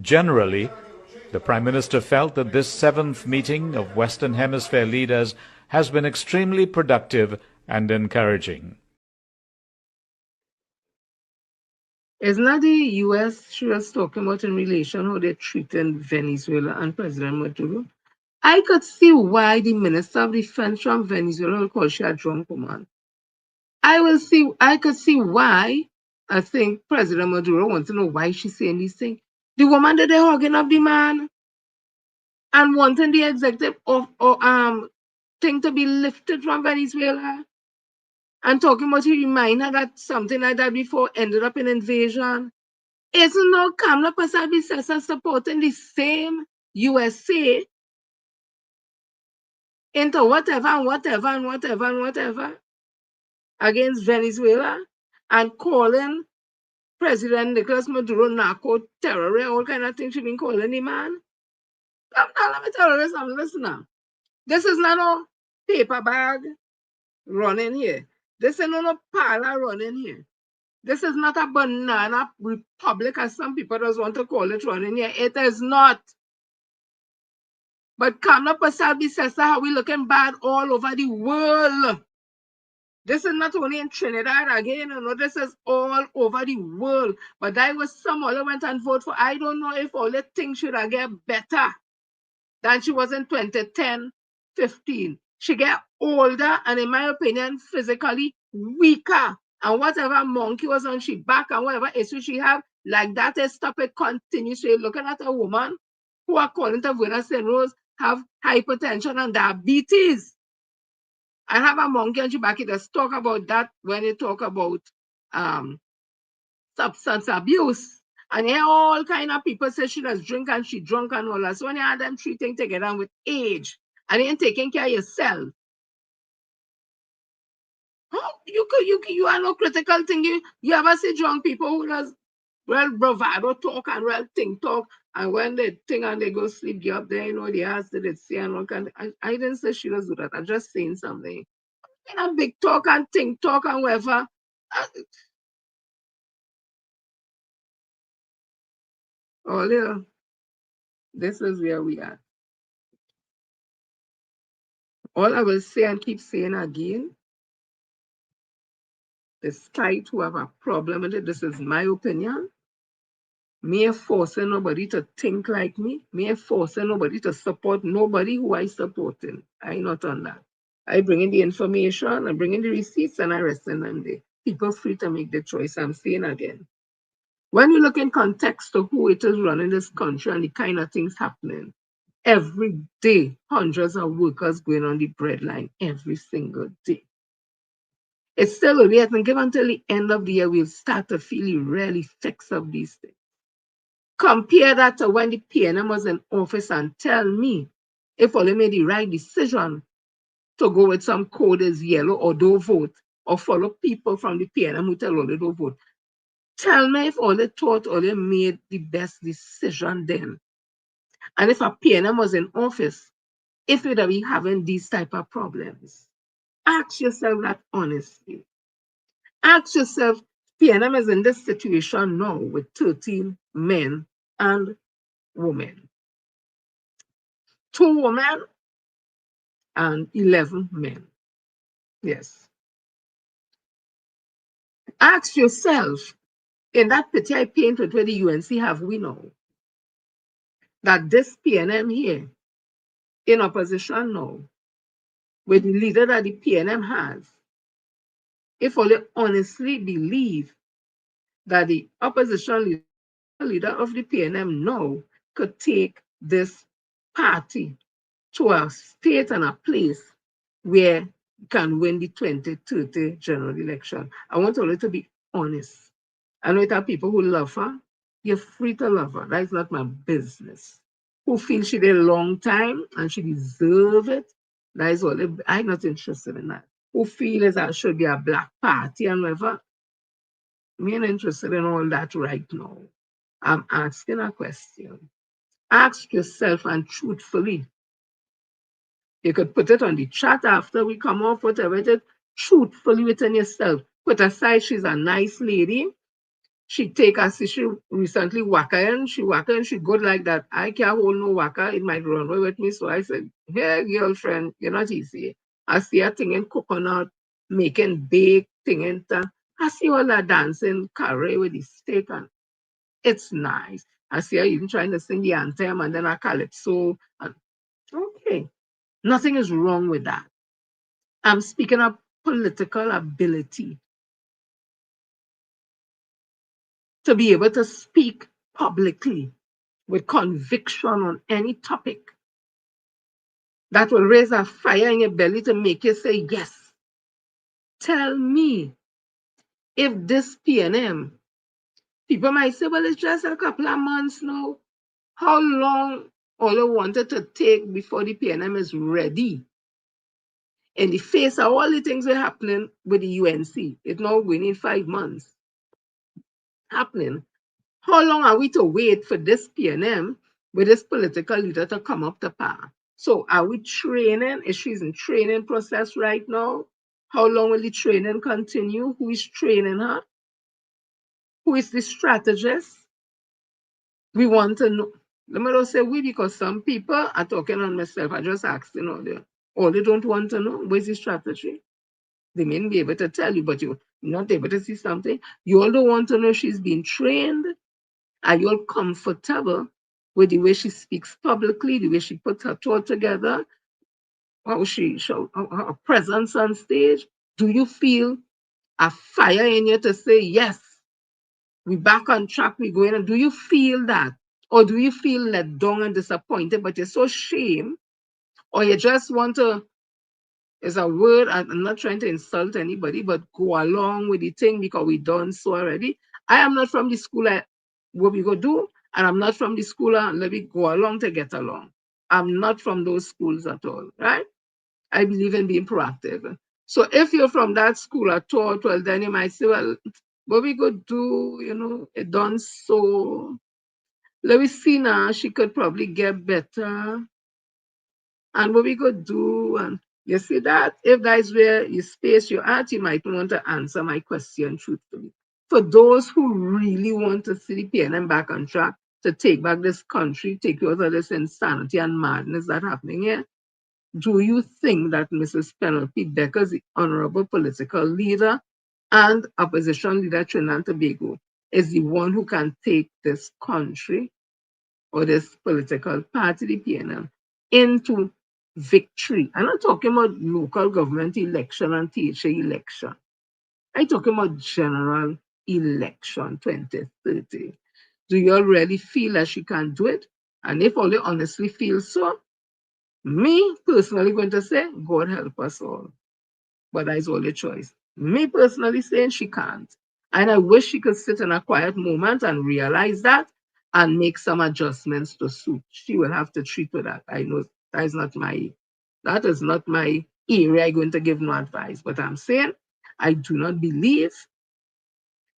[SPEAKER 2] Generally, the Prime Minister felt that this seventh meeting of Western Hemisphere leaders has been extremely productive and encouraging.
[SPEAKER 1] Isn't that the U.S. she was talking about in relation how they're treating Venezuela and President Maduro? I could see why the Minister of Defense from Venezuela will call she a drunk woman. I could see why. I think President Maduro wants to know why she's saying these things. The woman that they're hugging up the man and wanting the executive thing to be lifted from Venezuela and talking about he remind her that something like that before ended up in invasion. Isn't no Kamala Prasad Bissessa supporting the same USA into whatever against Venezuela and calling President Nicolas Maduro narco terrorist, all kind of things she been calling the man. Let me tell you something, listen now. This is not no paper bag running here. This is not no parlor running here. This is not a banana republic as some people just want to call it running here. It is not. But Kamala Prasad Bissessa, how we looking bad all over the world. This is not only in Trinidad again, you know, this is all over the world. But that was some other went and vote for. I don't know if all the things should have get better than she was in 2010, 15. She get older and in my opinion, physically weaker. And whatever monkey was on she back and whatever issue she have, like that is stop it continuously. Looking at a woman who according to Venus and Rose have hypertension and diabetes. I have a monkey and she back it. Let's talk about that when you talk about substance abuse. And here all kind of people say she does drink and she drunk and all that. So when you have them three things together with age and you ain't taking care of yourself. How you are no critical thing. You ever see drunk people who does well bravado talk and well think talk and when they think and they go sleep, get up there, you know, they ask they see and all kind of, I didn't say she does do that. I'm just saying something. In a big talk and think talk and whatever. Oh, yeah. This is where we are. All I will say and keep saying again, despite who have a problem with it, this is my opinion. Me ain't forcing nobody to think like me. Me ain't forcing nobody to support nobody who I supporting. I not on that. I bring in the information, I bring in the receipts, and I rest in them there. People free to make the choice. I'm saying again. When you look in context of who it is running this country and the kind of things happening, every day, hundreds of workers going on the breadline every single day. It's still early. I think until the end of the year, we'll start to feel the real effects of these things. Compare that to when the PNM was in office and tell me if only made the right decision to go with some code is yellow or don't vote, or follow people from the PNM who tell only don't vote. Tell me if only thought only made the best decision then. And if a PNM was in office, if we'd be having these type of problems. Ask yourself that honestly. Ask yourself, PNM is in this situation now with 13 men and women. 2 women and 11 men. Yes. Ask yourself, in that picture I painted where the UNC have we know, that this PNM here, in opposition now, with the leader that the PNM has, if only honestly believe that the opposition leader of the PNM now could take this party to a state and a place where you can win the 2030 general election. I want all to be honest. I know it are people who love her. You're free to love her. That's not my business. Who feel she did a long time and she deserve it. That is all. I'm not interested in that. Who feel is that should be a black party and whatever. Me ain't interested in all that right now. I'm asking a question. Ask yourself and truthfully. You could put it on the chat after we come off, whatever it is. Truthfully within yourself. Put aside she's a nice lady. She take us, she recently waka and she good like that. I can't hold no waka, it might run away with me. So I said, hey girlfriend, you're not easy. I see her thing in coconut, making bake thing in ta. I see all that dancing carry with the steak and it's nice. I see her even trying to sing the anthem and then a calypso. And, okay, nothing is wrong with that. I'm speaking of political ability. To be able to speak publicly with conviction on any topic that will raise a fire in your belly to make you say yes. Tell me if this PNM, people might say, well, it's just a couple of months now. How long all you wanted to take before the PNM is ready? In the face of all the things that are happening with the UNC, it's now going in 5 months. Happening. How long are we to wait for this PNM with this political leader to come up to power? So are we training? Is she's in training process right now? How long will the training continue? Who is training her? Who is the strategist? We want to know. Let me not say we because some people are talking on myself. I just asked, all they don't want to know, where's the strategy? They may be able to tell you, but you're not able to see something. You all don't want to know she's been trained. Are you all comfortable with the way she speaks publicly, the way she puts her thought together, how she shows her presence on stage? Do you feel a fire in you to say, yes, we back on track, we going? And do you feel that? Or do you feel let down and disappointed, but you're so ashamed? Or you just want to, is a word, I'm not trying to insult anybody, but go along with the thing because we done so already. I am not from the school what we go do, and I'm not from the school and let me go along to get along. I'm not from those schools at all, right? I believe in being proactive. So if you're from that school at all, well, then you might say, well, what we could do, it done so. Let me see now, she could probably get better. And what we could do, and you see that? If that is where you space you're at, you might want to answer my question truthfully. For those who really want to see the PNM back on track, to take back this country, take out of this insanity and madness that's happening here, do you think that Mrs. Penelope Becker is the honorable political leader and opposition leader Trinidad and Tobago is the one who can take this country or this political party, the PNM, into victory. I'm not talking about local government election and THA election. I'm talking about general election 2030. Do you all really feel that she can do it? And if all you honestly feel so, me personally going to say, God help us all. But that is all your choice. Me personally saying she can't. And I wish she could sit in a quiet moment and realize that and make some adjustments to suit. She will have to treat with that. I know that is not my area. I'm going to give no advice. But I'm saying I do not believe,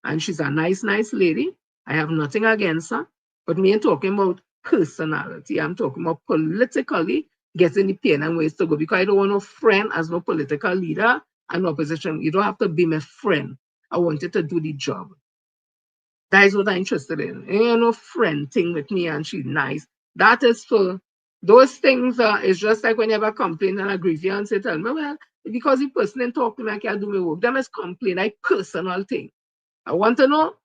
[SPEAKER 1] and she's a nice lady. I have nothing against her. But me ain't talking about personality. I'm talking about politically getting the pain and ways to go. Because I don't want no friend as no political leader and opposition. You don't have to be my friend. I want you to do the job. That is what I'm interested in. Ain't no friend thing with me and she's nice. That is for those things. It's just like when you have a complaint and a grievance, you tell me, well, because the person ain't talk to me, I can't do my work. That is complaint, like personal thing. I want to know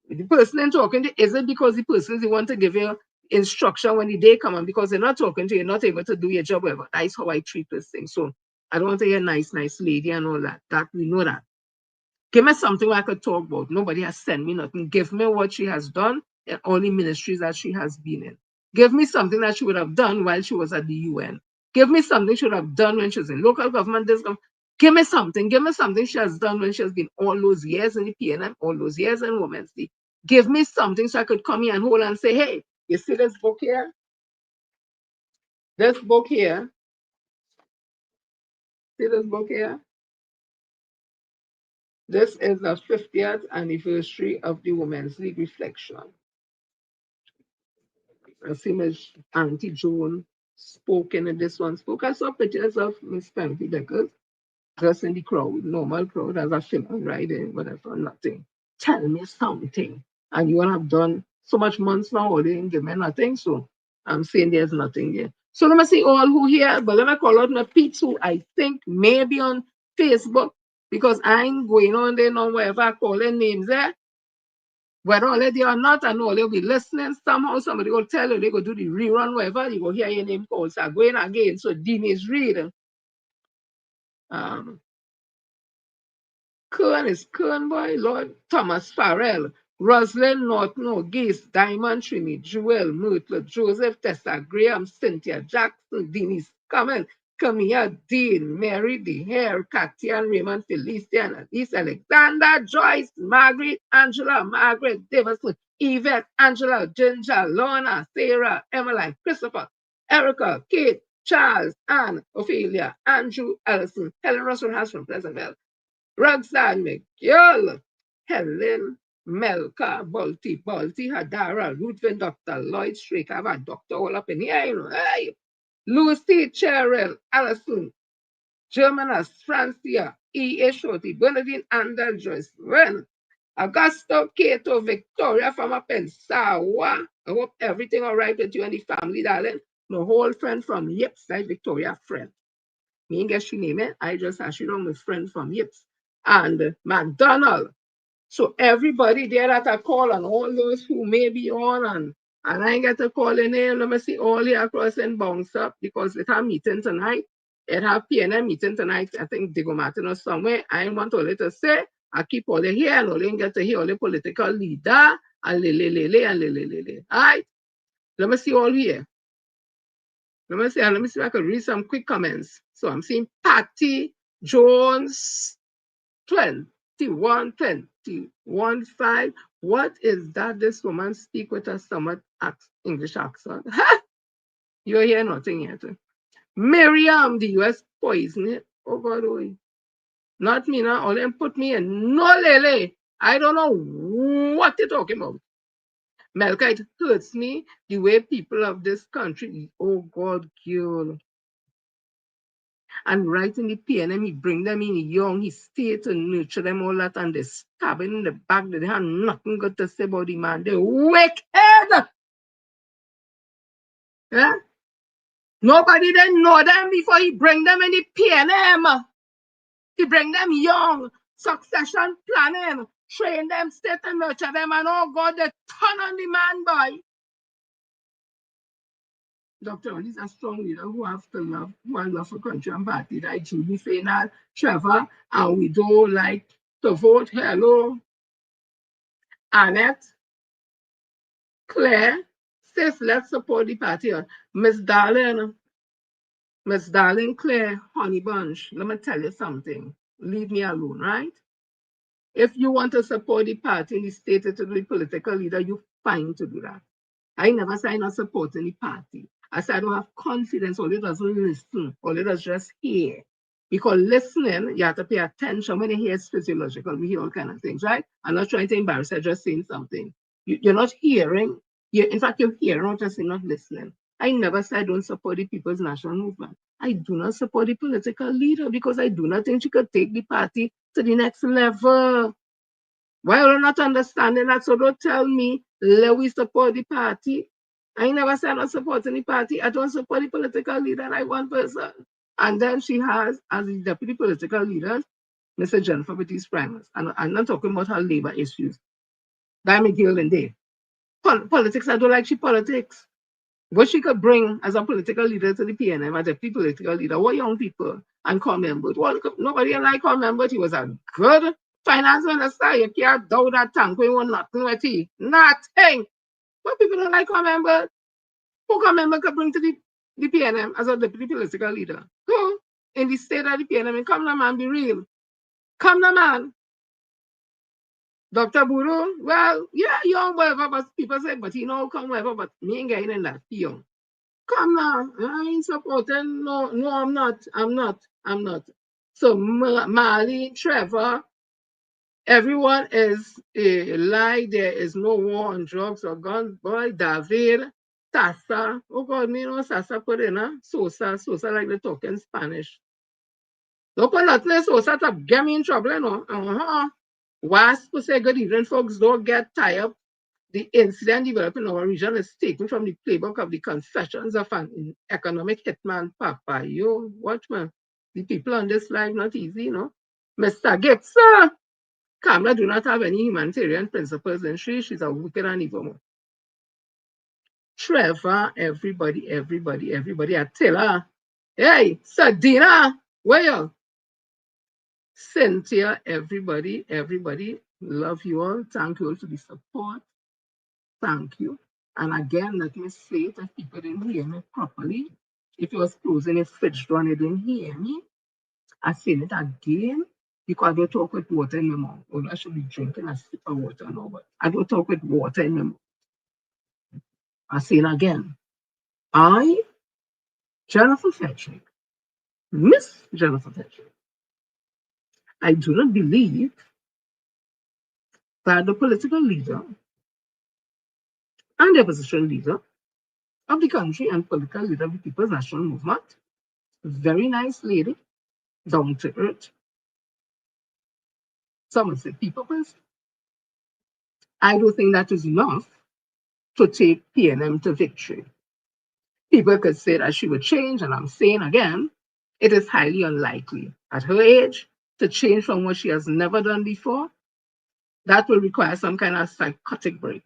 [SPEAKER 1] the person ain't talking to, is it because the person they want to give you instruction when the day come on because they're not talking to you, not able to do your job, whatever. That's how I treat this thing. So I don't want to hear nice lady and all that. That we know that. Give me something I could talk about. Nobody has sent me nothing. Give me what she has done in all the ministries that she has been in. Give me something that she would have done while she was at the UN. Give me something she would have done when she was in local government. Give me something she has done when she has been all those years in the PNM, all those years in Women's League. Give me something so I could come here and hold and say, hey, you see this book here? This book here. See this book here? This is the 50th anniversary of the Women's League Reflection. I see Miss Auntie Joan spoken in this one spoke. I saw pictures of Miss Fancy Deckers just in the crowd, normal crowd, as a film riding, whatever, nothing. Tell me something. And you all have done so much months now, or they didn't give me nothing. So I'm saying there's nothing there. So let me see all who here, but let me call out my peeps who I think may be on Facebook, because I ain't going on there now, wherever I call their names there. Whether already or not, I know they'll be listening. Somehow somebody will tell you, they go do the rerun, whatever, you go hear your name called. So I'm going again. So Dean is reading. Kern is Kern boy, Lord Thomas Farrell, Rosalind Norton O'Geese, Diamond Trini, Jewel Myrtle, Joseph Tessa, Graham, Cynthia Jackson, Denise Common, Camilla Dean, Mary DeHare, Katia and Raymond Felicia, Elise Alexander, Joyce, Margaret, Angela, Margaret Davison, Yvette, Angela, Ginger, Lorna, Sarah, Emmeline, Christopher, Erica, Kate, Charles, Anne, Ophelia, Andrew, Ellison, Helen Russell House from Pleasantville, Roxanne McGill, Helen, Melka, Balti, Hadara, Ruthven, Dr. Lloyd Straight, I have a doctor all up in here, you know. Hey. Lucy, Cheryl, Allison, Germanas, Francia, E.A. Shorty, Bernadine, Andel, Joyce, Ren, Augusto, Cato, Victoria from up in Sawa. I hope everything all right with you and the family, darling. My whole friend from Yips, like Victoria friend. Me ain't guess she name it. I just actually know my friend from Yips. And McDonald. So everybody there that I call and all those who may be on and I get a call in name. Let me see all the across and bounce up because it have meeting tonight. It have PNM meeting tonight. I think Diego Martin or somewhere. I want all it to say. I keep all the here and all get to hear all the political leader and lele. All right. Let me see all here. Let me see if I can read some quick comments. So I'm seeing Patty Jones 21:5. What is that? This woman speak with a somewhat English accent. You hear nothing yet. Miriam, the US poison it. Oh God, oh. Not me now. All them put me in no lele. I don't know what they're talking about. Melka, it hurts me the way people of this country, oh God, girl. And right in the PNM, he bring them in young, he stay to nurture them all that, and they stab in the back, they have nothing good to say about the man. They wicked! Yeah? Nobody then know them before he bring them in the PNM. He bring them young. succession planning, train them, state and nurture them, and oh God, they turn on the man, boy. Dr. He's a strong leader who have to love, who has love for country and party, like Julie Fainal, Trevor, and we don't like to vote. Hello, Annette, Claire, sis, let's support the party. Miss Darling, Claire, Honey Bunch, let me tell you something. Leave me alone, right? If you want to support the party and the state to the political leader, you're fine to do that. I never say I'm not supporting the party. I said I don't have confidence, or it doesn't listen, or it does just hear. Because listening, you have to pay attention. When you hear it's physiological, we hear all kind of things, right? I'm not trying to embarrass, I'm just saying something. You're not hearing, in fact, you're hearing, not just not listening. I never said I don't support the People's National Movement. I do not support the political leader because I do not think she could take the party to the next level. Why are you not understanding that? So don't tell me, let we support the party. I never said I'm not supporting the party. I don't support the political leader, like one person. And then she has, as the deputy political leader, Mr. Jennifer Baptiste Primers. And I'm not talking about her labor issues. I'm a girl in there. Politics, I don't like she politics. What she could bring as a political leader to the PNM, as a deputy political leader, what young people and conmen. Well, nobody like conmen, but he was a good finance minister. You can't doubt that tank. We want nothing with he. Nothing. But people don't like conmen, but who conmen could bring to the PNM as a deputy political leader? Who? In the state of the PNM, come now, man, be real. Come now, man. Dr. Buru, well, yeah, young, whatever, but people say, but he know come whatever, but me ain't getting in that young. Come now, I ain't supporting. No, I'm not. So Marley, Trevor, everyone is a lie. There is no war on drugs or guns. Boy, David, Sasa, oh God, me know Sasa put in, Sosa like they talk in Spanish. Don't put nothing Sosa to get me in trouble, you know. Wasp say good evening, folks. Don't get tired. The incident developed in our region is taken from the playbook of the confessions of an economic hitman, Papa. Yo, watch man. The people on this live not easy, you know. Mr. Gibson, Kamala do not have any humanitarian principles and she's a wicked and evil one. Trevor, everybody. I tell her, hey, Sadina, where you? Cynthia, everybody. Love you all. Thank you all for the support. Thank you. And again, let me say it if people didn't hear me properly. If you was closing a fridge door and you didn't hear me, I say it again because I don't talk with water in my mouth. Or I should be drinking a sip of water now, but I don't talk with water in my mouth. I say it again. I, Jennifer Fetching, Miss Jennifer Fetching, I do not believe that the political leader and the opposition leader of the country and political leader of the People's National Movement, very nice lady, down to earth. Someone said people person. I don't think that is enough to take PNM to victory. People could say that she would change, and I'm saying again, it is highly unlikely at her age to change from what she has never done before. That will require some kind of psychotic break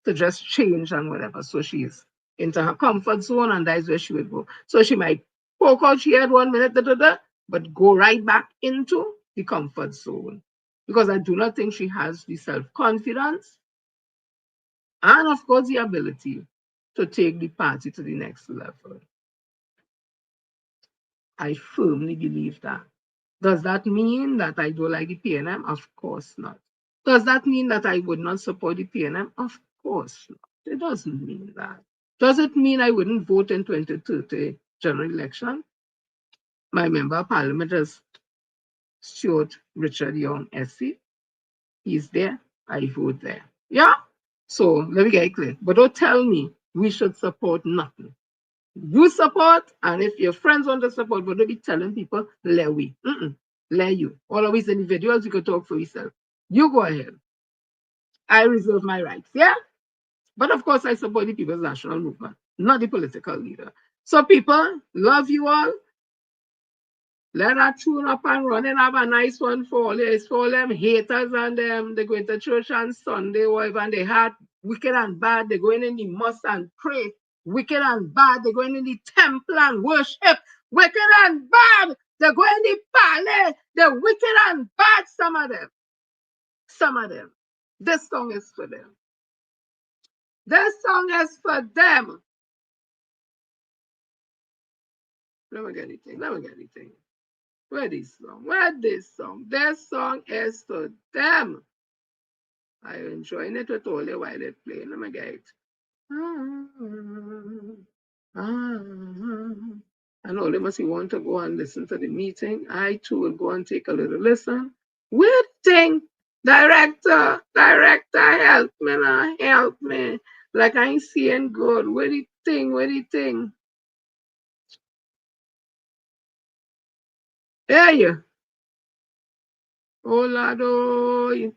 [SPEAKER 1] to just change and whatever. So she's into her comfort zone, and that's where she will go. So she might poke out she had 1 minute, but go right back into the comfort zone. Because I do not think she has the self-confidence and, of course, the ability to take the party to the next level. I firmly believe that. Does that mean that I don't like the PNM? Of course not. Does that mean that I would not support the PNM? Of course not. It doesn't mean that. Does it mean I wouldn't vote in 2030 general election? My member of parliament is Stuart Richard Young, SC. He's there. I vote there. Yeah? So let me get it clear. But don't tell me we should support nothing. You support, and if your friends want to support, but don't be telling people, let we. Let you. All of these individuals, you can talk for yourself. You go ahead. I reserve my rights. Yeah? But of course, I support the People's National Movement, not the political leader. So people, love you all. Let that tune up and run and have a nice one for all. It's for all them haters and them. They go into church on Sunday, whatever, and they had wicked and bad. They go in the mosque and pray. Wicked and bad. They go in the temple and worship. Wicked and bad. They go in the palace. They're wicked and bad, some of them. Some of them. This song is for them. This song is for them. Let me get anything. Let me get anything. Where this song? Where this song? This song is for them. I'm enjoying it with all the while it's playing. Let me get it. And all they must want to go and listen to the meeting. I too will go and take a little listen. Weird thing. Director, help me now. Help me. Like I ain't seeing good. Where the thing? Where the thing? There you. Oh, Lord, oh.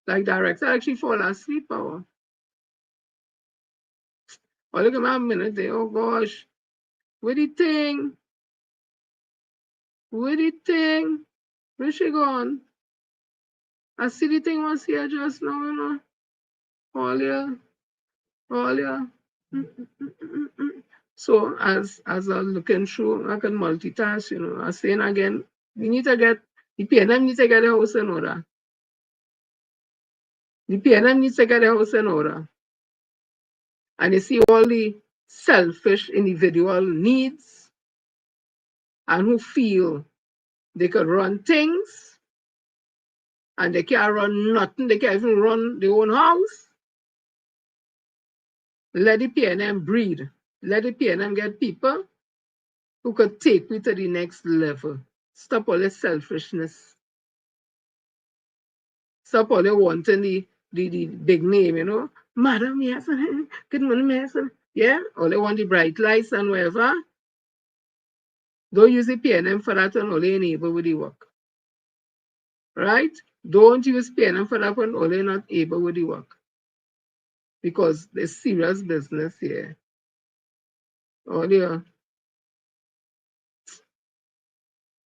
[SPEAKER 1] Like director actually fall asleep. Oh, look at my minute there. Oh, gosh. Where the thing? Where the thing? Where she gone? I see the thing was here just now, you know. All here. So as I was looking through, I can multitask, you know. I was saying again, we need to get the PNM need to get the house in order. The PNM needs to get the house in order. And you see all the selfish individual needs and who feel they could run things and they can't run nothing, they can't even run their own house. Let the PNM breed. Let the PNM get people who could take me to the next level. Stop all the selfishness. Stop all the wanting the big name, you know. Madam, yes, good morning, yes. Yeah, all they want the bright lights and whatever. Don't use the PNM for that and only enable with the work. Right? Don't use PNM for that one only not able with the work. Because there's serious business here. Oh dear.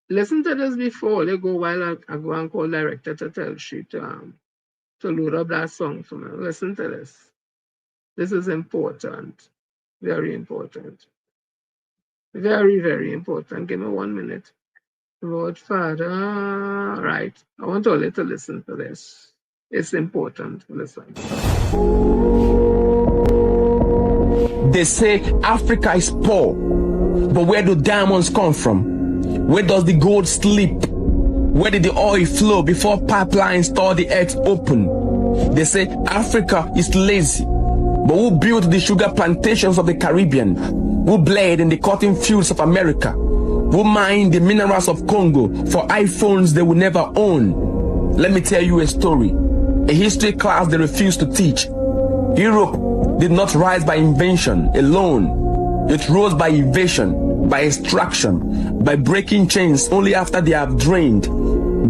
[SPEAKER 1] Listen to this before they go while I go and call director to tell she to load up that song for me. Listen to this. This is important. Very important. Very, very important. Give me 1 minute. Lord Father. Right. I want all you to listen to this. It's important. Listen.
[SPEAKER 3] They say Africa is poor, but where do diamonds come from? Where does the gold sleep? Where did the oil flow before pipelines tore the earth open? They say Africa is lazy, but who built the sugar plantations of the Caribbean? Who bled in the cotton fields of America? Who mined the minerals of Congo for iPhones they will never own? Let me tell you a story, a history class they refuse to teach. Europe did not rise by invention alone. It rose by invasion, by extraction, by breaking chains only after they have drained.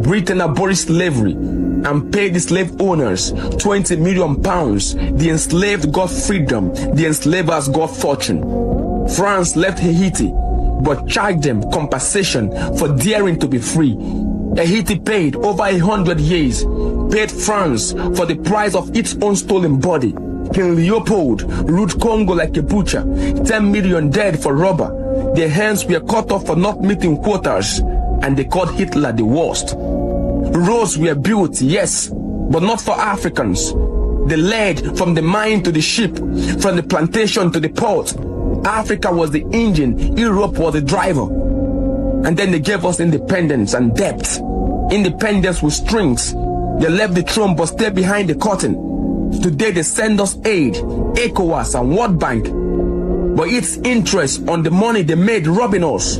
[SPEAKER 3] Britain abolished slavery and paid the slave owners 20 million pounds. The enslaved got freedom, the enslavers got fortune. France left Haiti, but charged them compensation for daring to be free. Haiti paid over 100 years, paid France for the price of its own stolen body. King Leopold ruled Congo like a butcher, 10 million dead for robber. Their hands were cut off for not meeting quotas, and they called Hitler the worst. Roads were built, yes, but not for Africans. They led from the mine to the ship, from the plantation to the port. Africa was the engine, Europe was the driver. And then they gave us independence and debt. Independence with strings. They left the throne but stayed behind the curtain. Today they send us aid, ECOWAS and World Bank. But it's interest on the money they made robbing us.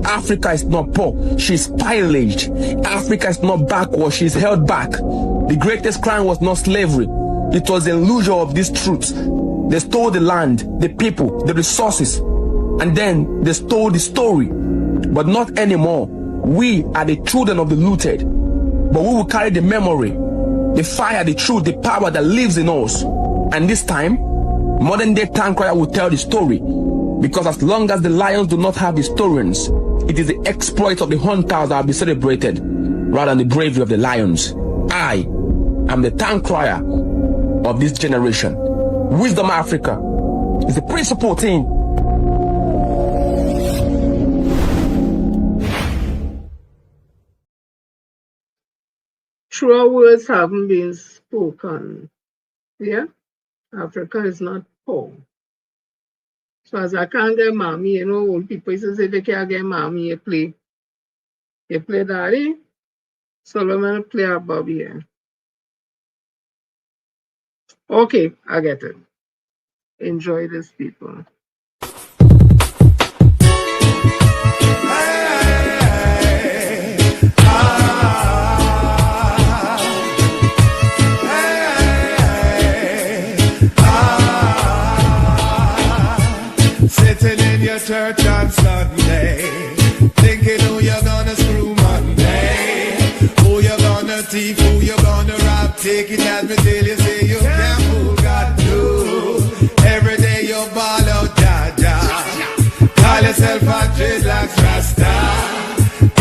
[SPEAKER 3] Africa is not poor, she's pillaged. Africa is not backward, she's held back. The greatest crime was not slavery. It was the illusion of these truths. They stole the land, the people, the resources, and then they stole the story. But not anymore. We are the children of the looted. But we will carry the memory, the fire, the truth, the power that lives in us. And this time, modern day town crier will tell the story. Because as long as the lions do not have historians, it is the exploits of the hunters that will be celebrated, rather than the bravery of the lions. I am the town crier of this generation. Wisdom Africa is the principal team.
[SPEAKER 1] Truer words haven't been spoken. Yeah? Africa is not poor. So as I can't get mommy, old people used to say they can't get mommy, you play daddy. So I'm going to play a Bobby here. Okay, I get it. Enjoy this, people.
[SPEAKER 4] Sitting in your church on Sunday, thinking who you're gonna screw Monday, who you're gonna thief, who you're gonna rob. Take it as me till you say you can't fool God too. Every day you ball out, Jaja. Call yourself a dreadlocks Rasta.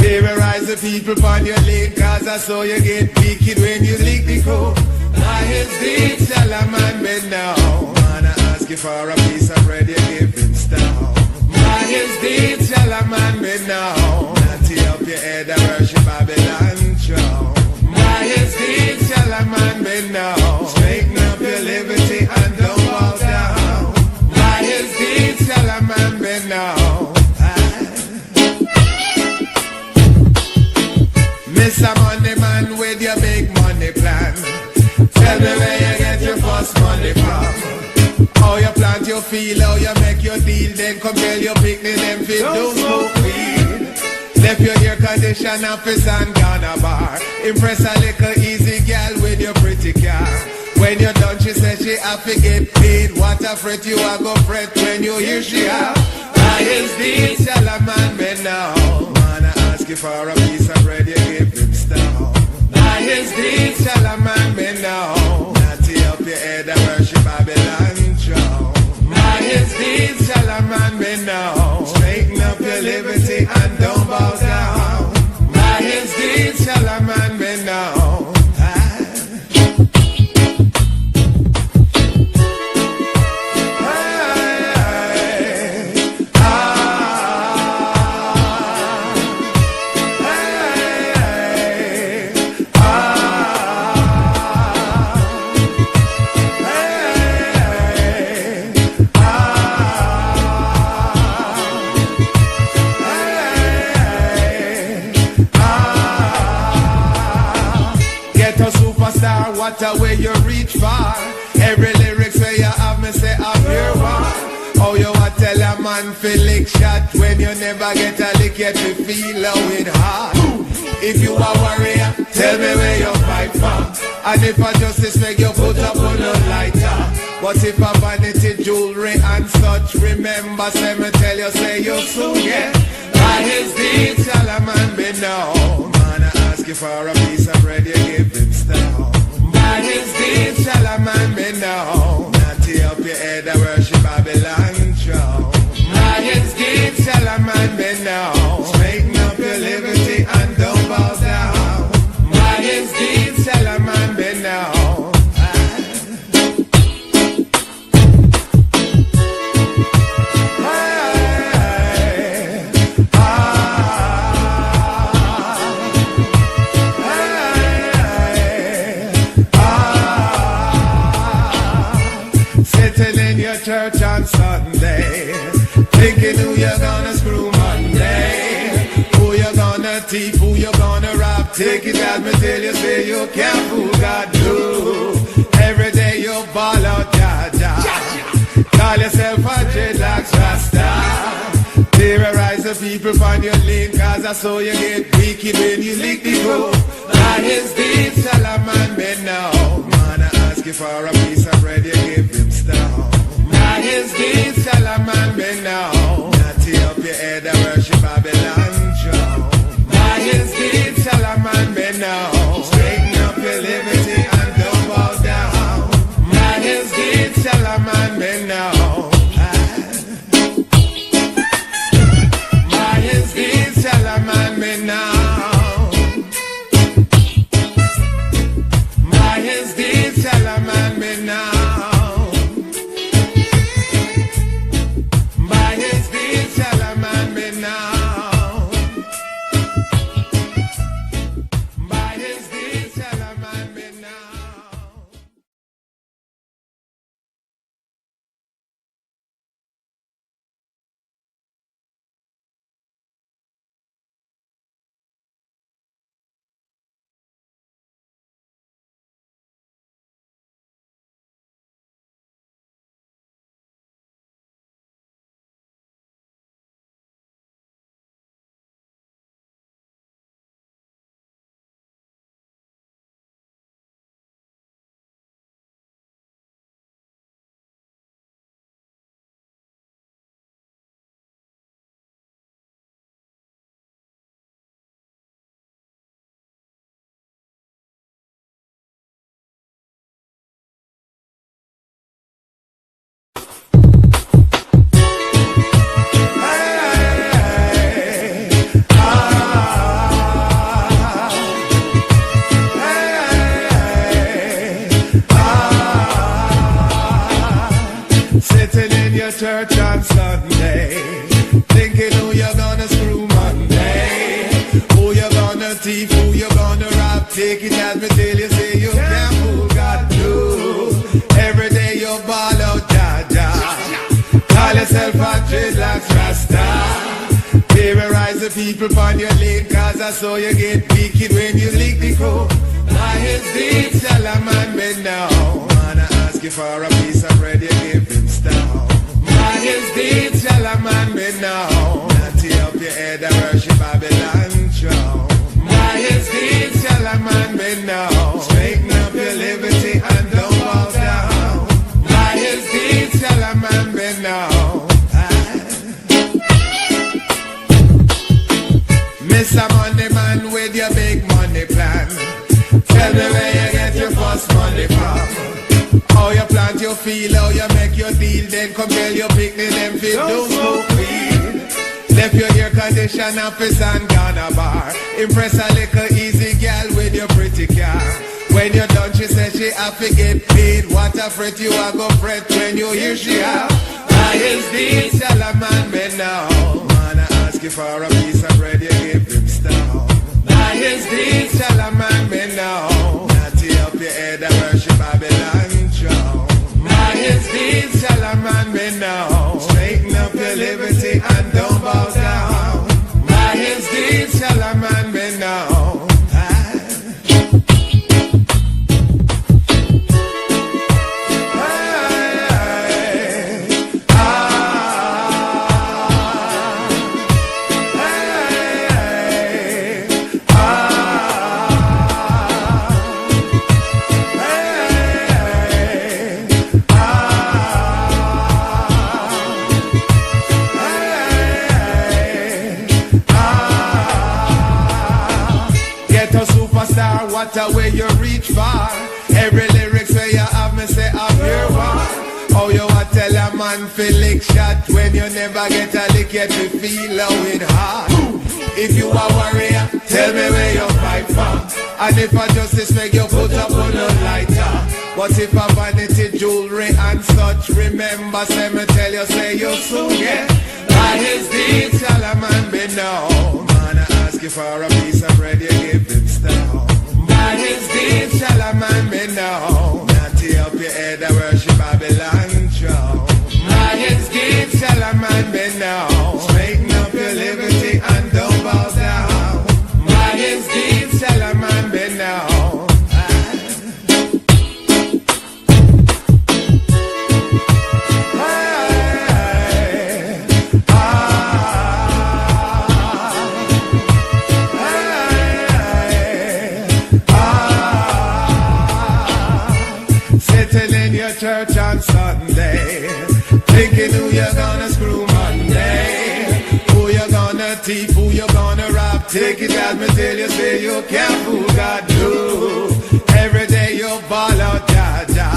[SPEAKER 4] Terrorize the people on your lane, cause I saw you get wicked when you leak the code. Why is this shall a man bend down? Ask you for a piece of bread, you give him stone. Why is this shall a man be known? Not tear up your head and worship Babylon throne. Why is this shall a man be known? Straighten up your liberty and don't bow down. Why is this shall a man be known? Mr. Money Man with your big money plan, tell me where you get your first money from. How you plant your field, how you make your deal, then come tell your picnic them fit don't smoke weed. Left your air condition office and gone a bar. Impress a little easy gal with your pretty car. When you're done, she says she have to get paid. What a fret you a go fret when you hear she have. Why is this shall a man be now? Man, I ask you for a piece of bread, you give him stone. Why is this shall a man be now? Up your head and worship Babylon throne. Why is this shall a man be known? Straighten up your liberty and don't bow down. Why is this shall a man be known? What a way you reach far. Every lyrics where you have me say I'm your one. Oh, you want tell a man feel lick shot when you never get a lick yet you feel it hard. If you a warrior, tell me where you fight from. And if a justice make you put up on a lighter. But if a vanity jewelry and such, remember say me tell you say you soon get. Why is this shall a man be known? Man, I ask you for a piece of bread, you give him stone. Why is this shall a man be known? Not tear up your head and worship Babylon throne. Why is this shall a man be known? Straighten up your liberty and don't bow down. Why is this shall a man be known? Church on Sunday, thinking who you're gonna screw Monday, who you're gonna thief, who you're gonna rob. Take it as me till you say you can't fool God do. Every day you ball out, Jaja. Call yourself a dreadlocks Rasta. Terrorize the people on your lane, cause I saw you get wicked when you lick the code. Why is this shall a man be known? Man, I ask you for a piece of bread, you give him stone. Why is this shall a man be known? Not tear up your head and worship Babylon throne. Why is this shall a man be known? Straighten up your liberty and don't bow down. Why is this shall a man be known? in your church on Sunday, thinking who you're gonna screw Monday, who you're gonna thief, who you're gonna rob. Take it as me tell you, say you can't fool God too. Every day you ball out, Jaja. Call yourself a dreadlocks Rasta. Terrorize the people upon your lane, cause I saw you get wicked when you lick the crow. By his deeds shall a man bend down. Man, I ask you for a piece of bread, you give him stone. By his deeds shall a man bend down. Not tear up your head and worship Babylon throne. By his deeds shall a man bend down. Straighten up your liberty and don't bow down. By his deeds shall a man bend down. Mr. Money Man with your big money plan, tell me where you get your first money from. How you plant your field, how you make your deal, then come tell your picnic them feel don't smoke weed. Left your air condition office and gone a bar. Impress a little easy girl with your pretty car. When you're done, she says she have to get paid. What a fret you a go fret when you hear she have. By his deeds shall a man bend down. Man, I ask you for a piece of bread, you give him stone. By his deeds shall a man bend down. Not tear up your head and worship Babylon throne. By his deeds shall a man bend down. Straighten up your liberty and don't bow down. By his deeds shall a man bend down. What a way you reach far. Every lyrics where you have me say I'm your one. How you a tell a man feel lick shot when you never get a lick yet you feel how it hard. If you a warrior, tell me where you fight from. And if a justice make you put up on a lighter. But if a vanity jewelry and such, remember say me tell you say you soon get. By his deeds shall a man be known. Man I ask you for a piece of bread, you give him stone. By his deeds shall a man be known. Not tear up your head and worship Babylon throne. By his deeds shall a man be known. Straighten up your liberty and don't bow down. By his deeds shall a man be known. Sitting in your church on Sunday, thinking who you're gonna screw Monday, who you're gonna thief, who you're gonna rob. Take it as me tell you, say you can't fool God too. Every day you ball out, Jaja.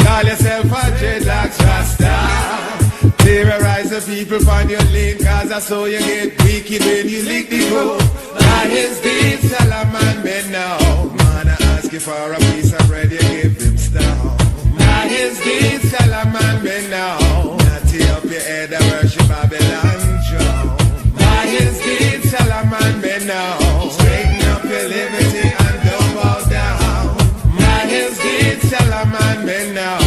[SPEAKER 4] Call yourself a dreadlocks Rasta. Terrorize the people upon your lane, cause I saw you get wicked when you lick the crow. By his deeds shall a man be known. Man I ask you for a piece of bread, you give him stone. By his deeds shall a man be known. Not tear up your head and worship Babylon throne. By his deeds shall a man be known. Straighten up your liberty and don't bow down. By his deeds shall a man be known.